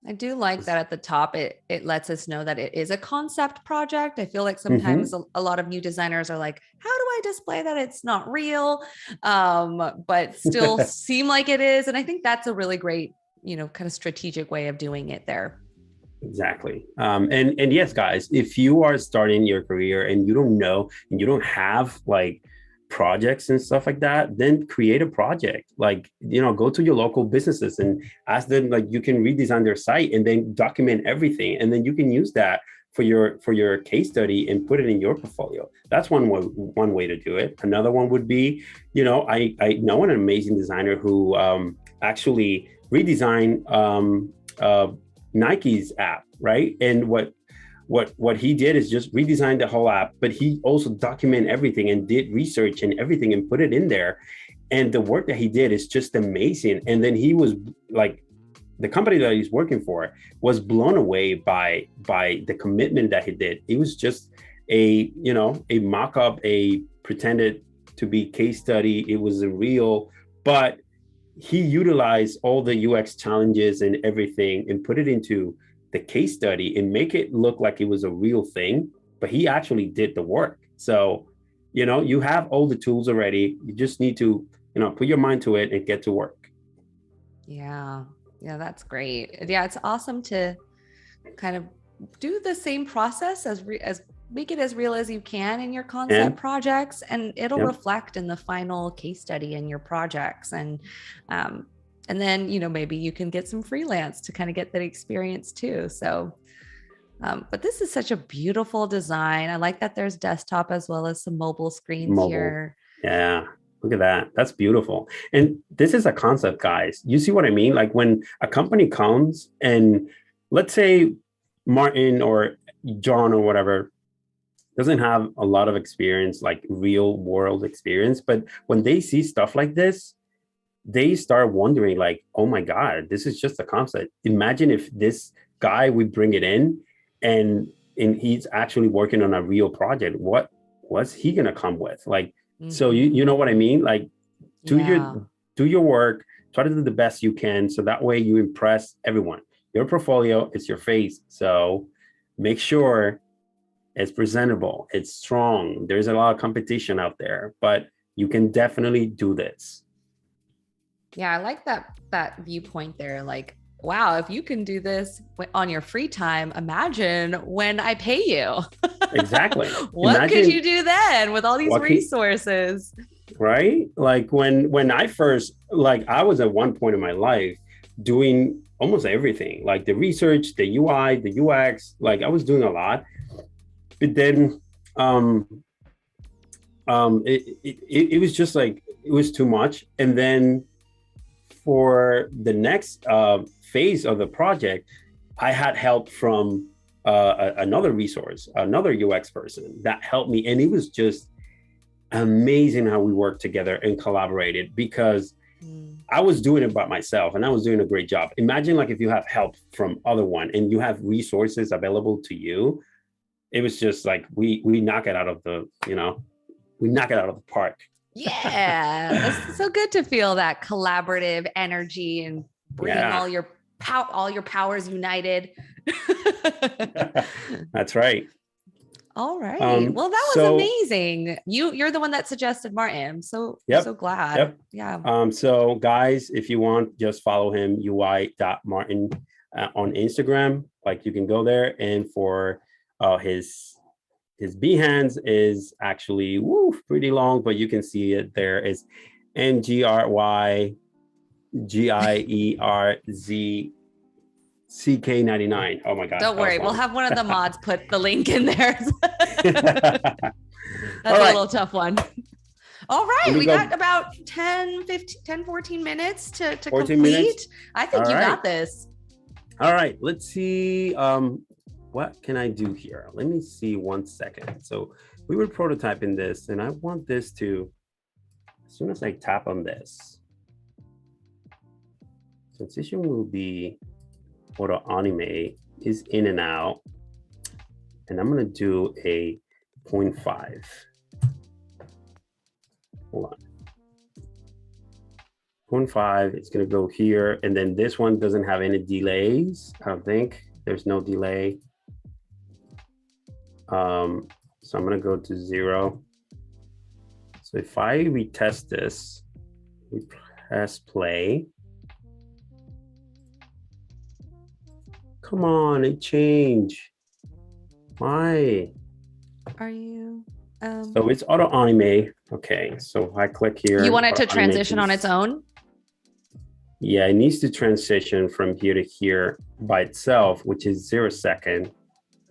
I do like that at the top, it lets us know that it is a concept project. I feel like
Mm-hmm.
sometimes a lot of new designers are like, how do I display that it's not real, but still seem like it is? And I think that's a really great, kind of strategic way of doing it there.
Exactly. And yes, guys, if you are starting your career and you don't know and you don't have like projects and stuff like that, then create a project. Like, go to your local businesses and ask them, like, you can redesign their site and then document everything. And then you can use that for your case study and put it in your portfolio. That's one way to do it. Another one would be, I know an amazing designer who actually redesigned Nike's app, right? And what he did is just redesign the whole app, but he also documented everything and did research and everything and put it in there. And the work that he did is just amazing. And then he was like, the company that he's working for was blown away by the commitment that he did. It was just a mock-up, a pretended to be case study. It was a real, but he utilized all the UX challenges and everything and put it into the case study and make it look like it was a real thing, but he actually did the work. So, you have all the tools already. You just need to, put your mind to it and get to work.
Yeah. Yeah, that's great. Yeah, it's awesome to kind of do the same process as make it as real as you can in your concept projects, and it'll reflect in the final case study in your projects. And then, maybe you can get some freelance to kind of get that experience too. So, but this is such a beautiful design. I like that there's desktop as well as some mobile screens here.
Yeah. Look at that. That's beautiful. And this is a concept, guys. You see what I mean? Like when a company comes and let's say Martin or John or whatever doesn't have a lot of experience, like real world experience, but when they see stuff like this, they start wondering like, oh my God, this is just a concept. Imagine if this guy, we bring it in and he's actually working on a real project. What's he gonna come with? Like, so you know what I mean? Like do your work, try to do the best you can. So that way you impress everyone. Your portfolio is your face. So make sure it's presentable, it's strong. There's a lot of competition out there, but you can definitely do this.
Yeah, I like that viewpoint there. Like, wow, if you can do this on your free time, imagine when I pay you.
Exactly.
What could you do then with all these resources?
Right? Like when I first, like I was at one point in my life doing almost everything, like the research, the UI, the UX, like I was doing a lot. But then it was just like, it was too much. And then for the next phase of the project, I had help from another resource, another UX person that helped me. And it was just amazing how we worked together and collaborated, because I was doing it by myself and I was doing a great job. Imagine like if you have help from other one and you have resources available to you. It was just like we knock it out of the, we knock it out of the park.
Yeah, it's so good to feel that collaborative energy and bringing all your powers united.
That's right.
All right. Well, that was amazing. You're the one that suggested Martin. I'm so glad.
Yep.
Yeah.
So guys, if you want, just follow him, ui.martin on Instagram. Like you can go there, and for his Behance is actually pretty long, but you can see it there. Is MGRYGIERZCK99. Oh my God.
Don't worry. We'll have one of the mods put the link in there. That's a little tough one. All right. We got about 10, 14 minutes to complete. Minutes? I think you got this.
All right. Let's see. What can I do here? Let me see 1 second. So we were prototyping this, and I want this to, as soon as I tap on this, transition will be auto animate is in and out. and I'm gonna do a 0.5. Hold on. 0.5, it's gonna go here, and then this one doesn't have any delays. I don't think there's no delay. So I'm gonna go to 0. So if I retest this, we press play. Come on, it changed. Why?
Are you?
So it's auto animate. Okay, so if I click here.
You want it to transition on its own?
Yeah, it needs to transition from here to here by itself, which is 0 second.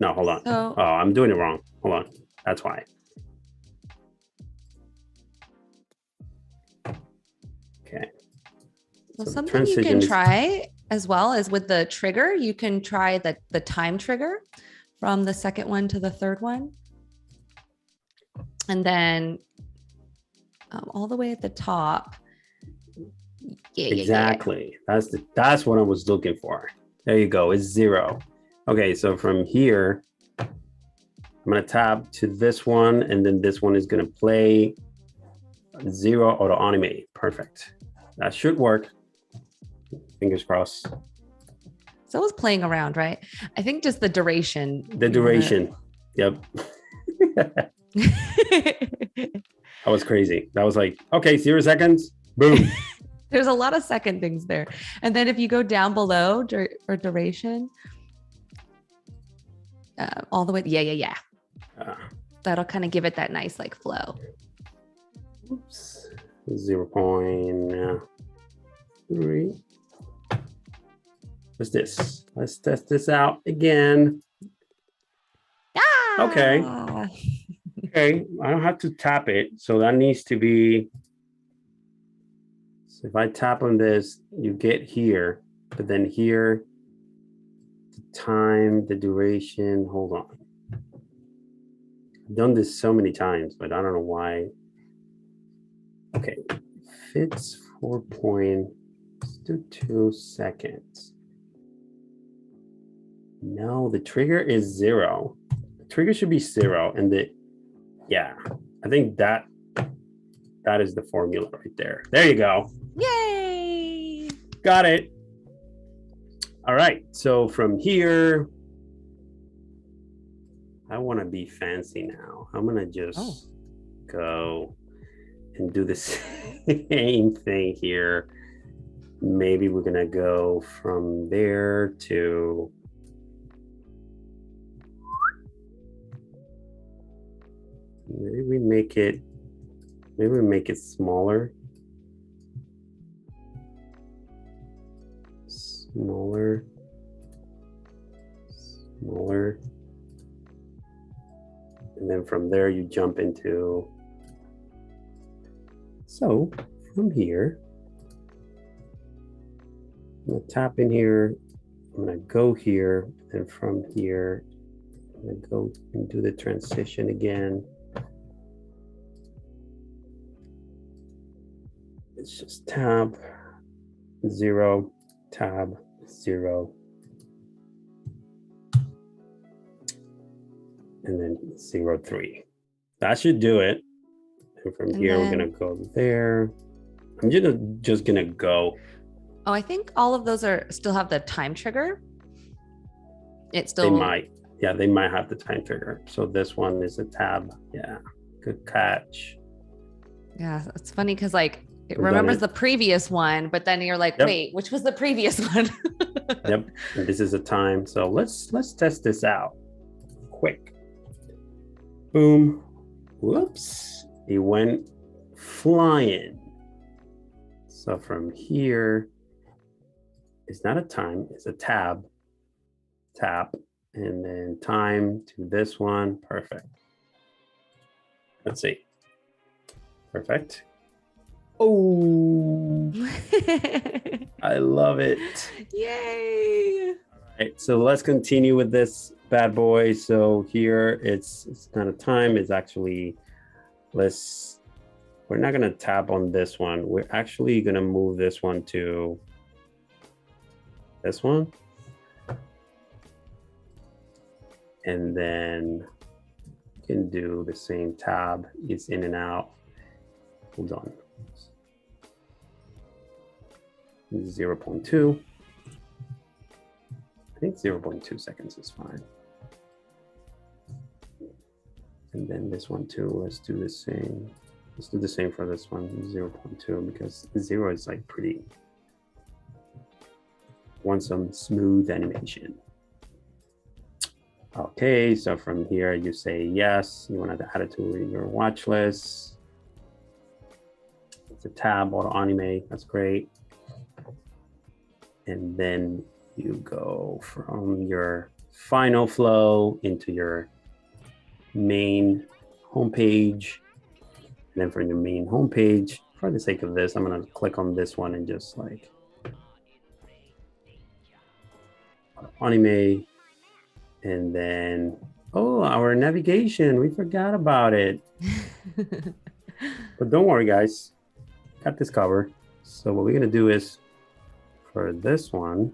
No, hold on.
So,
oh, I'm doing it wrong. Hold on. That's why. Okay.
well,
So
something you can try as well is with the trigger. You can try the time trigger from the second one to the third one. And then all the way at the top. Yeah,
exactly. That's what I was looking for. There you go. It's 0. Okay, so from here, I'm gonna tap to this one, and then this one is gonna play 0 auto animate. Perfect. That should work. Fingers crossed.
So it was playing around, right? I think just the duration.
The duration. Yep. That was crazy. That was like, okay, 0 seconds. Boom.
There's a lot of second things there. And then if you go down below for duration, all the way. Yeah. That'll kind of give it that nice like flow.
Oops. 0.3. What's this? Let's test this out again.
Ah!
Okay. Okay, I don't have to tap it. So that needs to be, so if I tap on this, you get here, but then here, the time, the duration, hold on. I've done this so many times, but I don't know why. Okay, fits 4.2 seconds. No, the trigger is 0. The trigger should be 0, and yeah, I think that is the formula right there. There you go.
Yay!
Got it. All right, so from here, I want to be fancy now. I'm gonna just go and do the same thing here. Maybe we're gonna go from there to, maybe we make it smaller. Smaller. And then from there you jump into, so from here, I'm gonna tap in here, I'm gonna go here, and from here, I'm gonna go and do the transition again. It's just tab 0, tab 0, and then 0, 3. That should do it. And from here, we're gonna go there. I'm just gonna go.
Oh, I think all of those still have the time trigger. It's still.
They might. Yeah, they might have the time trigger. So this one is a tab. Yeah, good catch.
Yeah, it's funny because like it remembers the previous one, but then you're like, wait, which was the previous one?
Yep, and this is a time. So let's test this out quick. Boom. Whoops. It went flying. So from here, it's not a time, it's a tab. Tap, and then time to this one. Perfect. Let's see. Perfect. Oh, I love it.
Yay.
All right, so let's continue with this bad boy. So here it's not a time, it's actually, we're not gonna tap on this one. We're actually gonna move this one to this one. And then you can do the same tab. It's in and out. Hold on. 0.2. I think 0.2 seconds is fine. And then this one too, let's do the same. Let's do the same for this one, 0.2, because 0 is like pretty, want some smooth animation. Okay, so from here you say yes, you want to add it to your watch list. It's a tab, auto animate, that's great. And then you go from your final flow into your main homepage. And then from your main homepage, for the sake of this, I'm gonna click on this one and just like anime. And then, oh, our navigation, we forgot about it. But don't worry, guys, got this covered. So what we're gonna do is, for this one,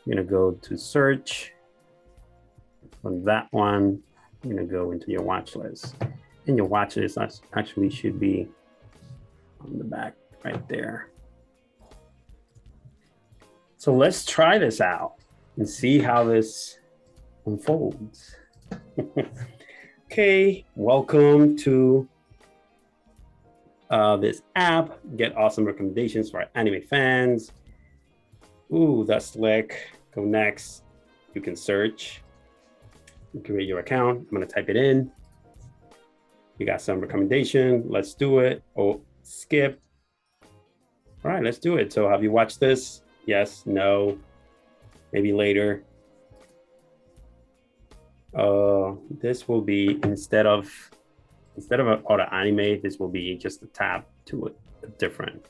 you're gonna go to search. From that one, you're gonna go into your watch list. And your watch list actually should be on the back right there. So let's try this out and see how this unfolds. Okay, welcome to this app. Get awesome recommendations for anime fans. Ooh, that's slick. Go next. You can search. You create your account. I'm gonna type it in. You got some recommendation. Let's do it. Oh, skip. All right, let's do it. So have you watched this? Yes, no, maybe later. This will be instead of an auto anime, this will be just a tab to a different.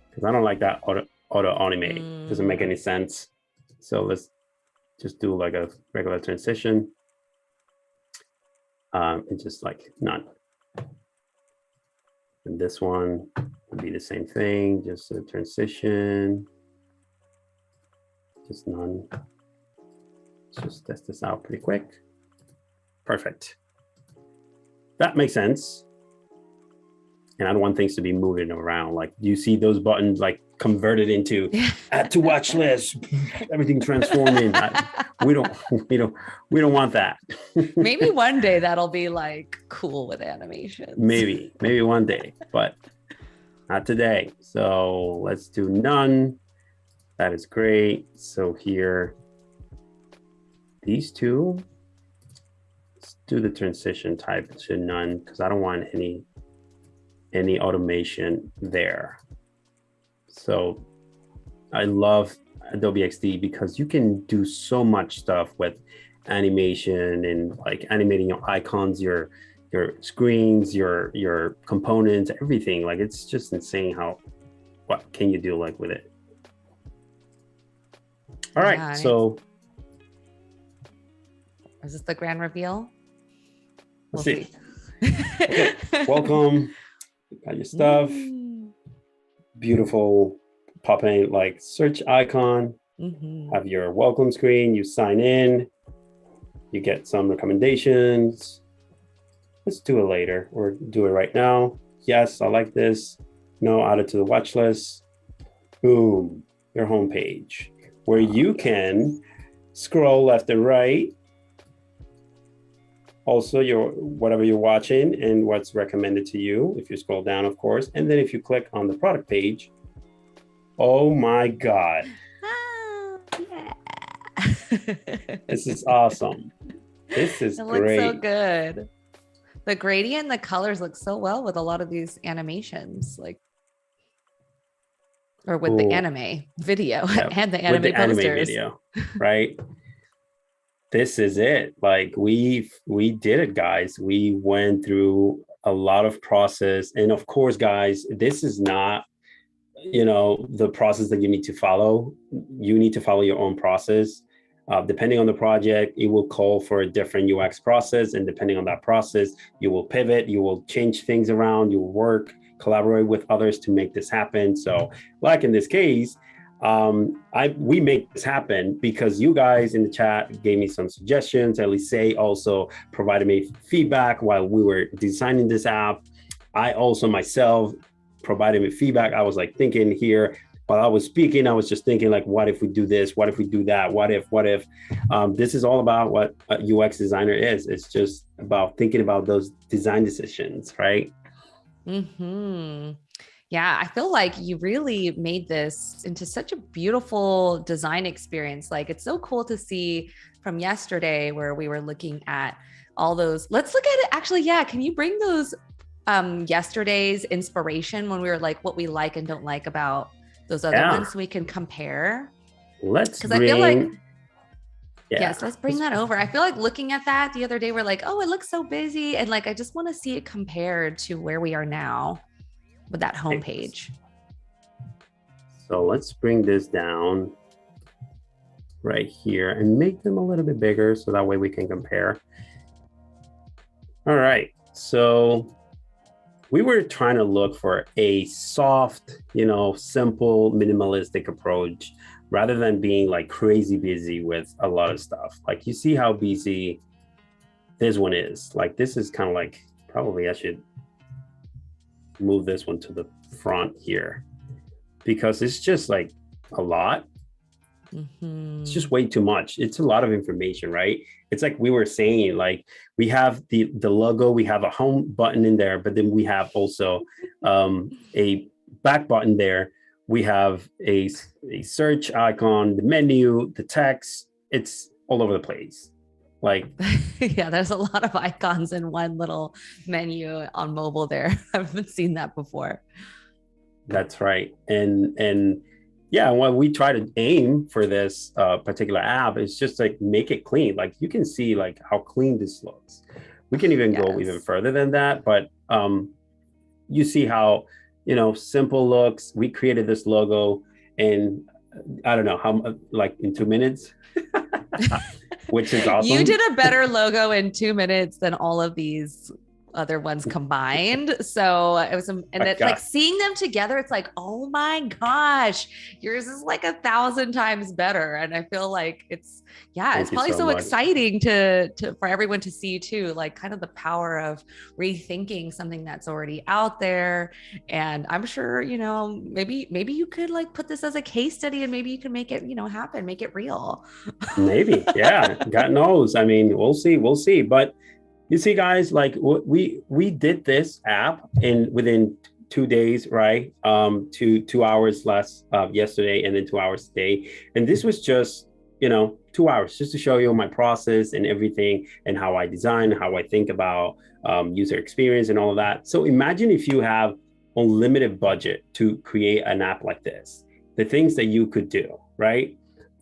Because I don't like that auto anime. Doesn't make any sense. So let's just do like a regular transition. And just like none. And this one will be the same thing, just a transition, just none. Let's just test this out pretty quick. Perfect. That makes sense. And I don't want things to be moving around. Like, you see those buttons like converted into add to watch list, everything transforming. We don't want that.
Maybe one day that'll be like cool with animations.
Maybe one day, but not today. So let's do none. That is great. So here, these two, let's do the transition type to none, because I don't want any automation there. So I love Adobe XD because you can do so much stuff with animation and like animating your icons, your screens, your components, everything. Like, it's just insane what can you do like with it. All right, yeah, so
is this the grand reveal?
Let's see. Okay, welcome. Got your stuff. Beautiful pop-in like search icon. Have your welcome screen. You sign in. You get some recommendations. Let's do it later or do it right now. Yes, I like this. No, add it to the watch list. Boom, your homepage where you can scroll left and right. Also, whatever you're watching and what's recommended to you, if you scroll down, of course. And then if you click on the product page, oh my God.
Yeah.
This is awesome. This is great.
It looks so good. The gradient, the colors look so well with a lot of these animations, or with the anime video and the anime posters.
Anime video, right? This is it. Like, we did it, guys. We went through a lot of process. And of course, guys, this is not, the process that you need to follow. You need to follow your own process. Depending on the project, it will call for a different UX process. And depending on that process, you will pivot, you will change things around, you will collaborate with others to make this happen. So like in this case, We make this happen because you guys in the chat gave me some suggestions. Elizé also provided me feedback while we were designing this app. I also myself provided me feedback. I was like thinking here while I was speaking, I was just thinking like, what if we do this? What if we do that? What if? This is all about what a UX designer is. It's just about thinking about those design decisions, right?
Mm-hmm. Yeah, I feel like you really made this into such a beautiful design experience. Like it's so cool to see from yesterday where we were looking at all those. Let's look at it. Actually, yeah, can you bring those yesterday's inspiration when we were like what we like and don't like about those other ones so we can compare?
Let's
Because I feel like
yeah.
yes, let's bring that over. I feel like looking at that the other day, we're like, oh, it looks so busy. And like, I just want to see it compared to where we are now with that homepage.
So let's bring this down right here and make them a little bit bigger so that way we can compare. All right, so we were trying to look for a soft, simple, minimalistic approach rather than being like crazy busy with a lot of stuff. Like you see how busy this one is. Like this is kind of like, probably I should move this one to the front here because it's just like a lot. Mm-hmm. It's just way too much. It's a lot of information, right? It's like we were saying, like we have the logo, we have a home button in there, but then we have also a back button there. We have a search icon, the menu, the text. It's all over the place. Like,
yeah, there's a lot of icons in one little menu on mobile there. I haven't seen that before.
That's right. And yeah, when we try to aim for this particular app, it's just like make it clean. Like you can see like how clean this looks. We can even go even further than that, but you see how, simple looks. We created this logo in, I don't know how, like in 2 minutes. Which is awesome.
You did a better logo in 2 minutes than all of these other ones combined. So it was, and it's like seeing them together, it's like, oh my gosh, yours is like 1,000 times better. And I feel like it's probably so exciting to for everyone to see too, like kind of the power of rethinking something that's already out there. And I'm sure, maybe you could like put this as a case study and maybe you can make it, happen, make it real.
Maybe. Yeah. God knows. I mean, we'll see. But you see, guys, like we did this app within 2 days, right? 2 hours yesterday and then 2 hours today. And this was just, 2 hours just to show you my process and everything and how I design, how I think about user experience and all of that. So imagine if you have unlimited budget to create an app like this, the things that you could do, right?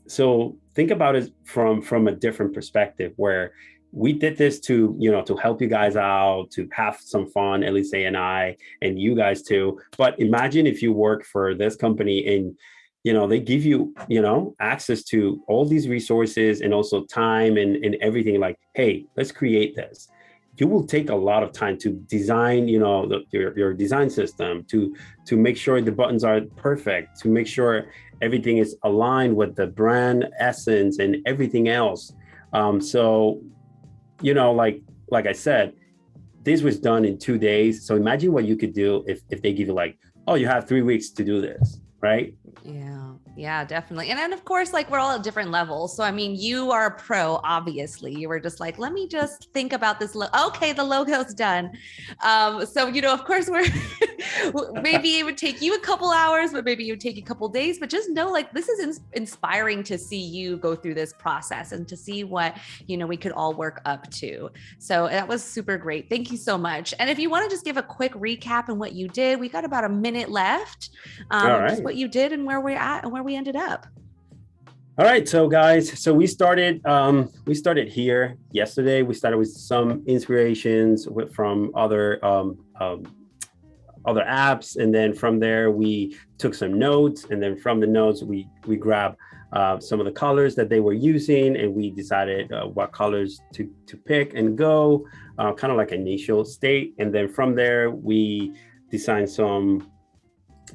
So think about it from a different perspective where we did this to help you guys out, to have some fun, Elizé and I, and you guys too. But imagine if you work for this company and, they give you, access to all these resources and also time and everything like, hey, let's create this. You will take a lot of time to design, your design system, to make sure the buttons are perfect, to make sure everything is aligned with the brand essence and everything else. So, like I said, this was done in 2 days. So imagine what you could do if they give you like, oh, you have 3 weeks to do this, right?
Yeah, definitely. And then of course, like we're all at different levels. So, I mean, you are a pro, obviously. You were just like, let me just think about this. Okay, the logo's done. So, of course maybe it would take you a couple hours, but maybe it would take you a couple days, but just know like, this is inspiring to see you go through this process and to see what, we could all work up to. So that was super great. Thank you so much. And if you want to just give a quick recap on what you did, we got about a minute left. Just what you did and where we're at and where we ended up.
All right, so guys, we started here yesterday. We started with some inspirations from other apps, and then from there we took some notes, and then from the notes we grabbed some of the colors that they were using, and we decided what colors to pick and go, kind of like initial state, and then from there we designed some,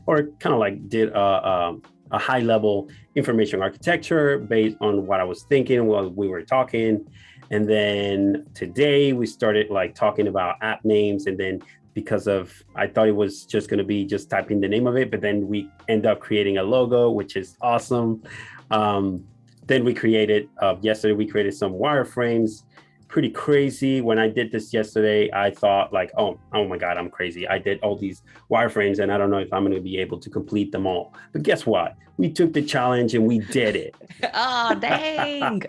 or kind of like did a a high level information architecture based on what I was thinking while we were talking. And then today we started like talking about app names. And then because of, I thought it was just going to be just typing the name of it, but then we end up creating a logo, which is awesome. Then we created, yesterday we created some wireframes. Pretty crazy. When I did this yesterday, I thought like, oh my God, I'm crazy. I did all these wireframes and I don't know if I'm going to be able to complete them all. But guess what? We took the challenge and we did it.
Oh, dang.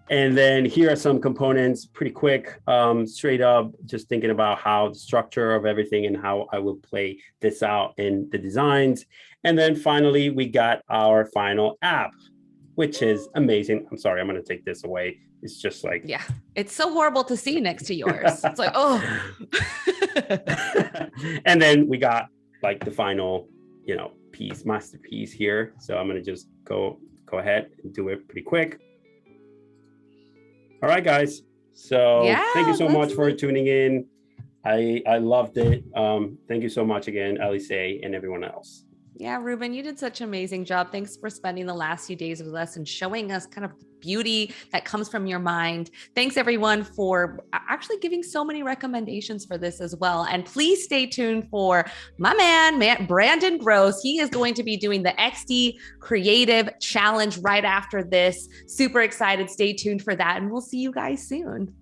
And then here are some components, pretty quick, straight up, just thinking about how the structure of everything and how I will play this out in the designs. And then finally, we got our final app, which is amazing. I'm sorry, I'm going to take this away. It's just like,
yeah, it's so horrible to see next to yours. It's like, oh.
And then we got like the final, masterpiece here. So I'm going to just go ahead and do it pretty quick. All right, guys. So thank you so much for tuning in. I loved it. Thank you so much again, Elizé, and everyone else.
Yeah, Ruben, you did such an amazing job. Thanks for spending the last few days with us and showing us kind of the beauty that comes from your mind. Thanks everyone for actually giving so many recommendations for this as well. And please stay tuned for my man, Brandon Gross. He is going to be doing the XD Creative Challenge right after this. Super excited. Stay tuned for that. And we'll see you guys soon.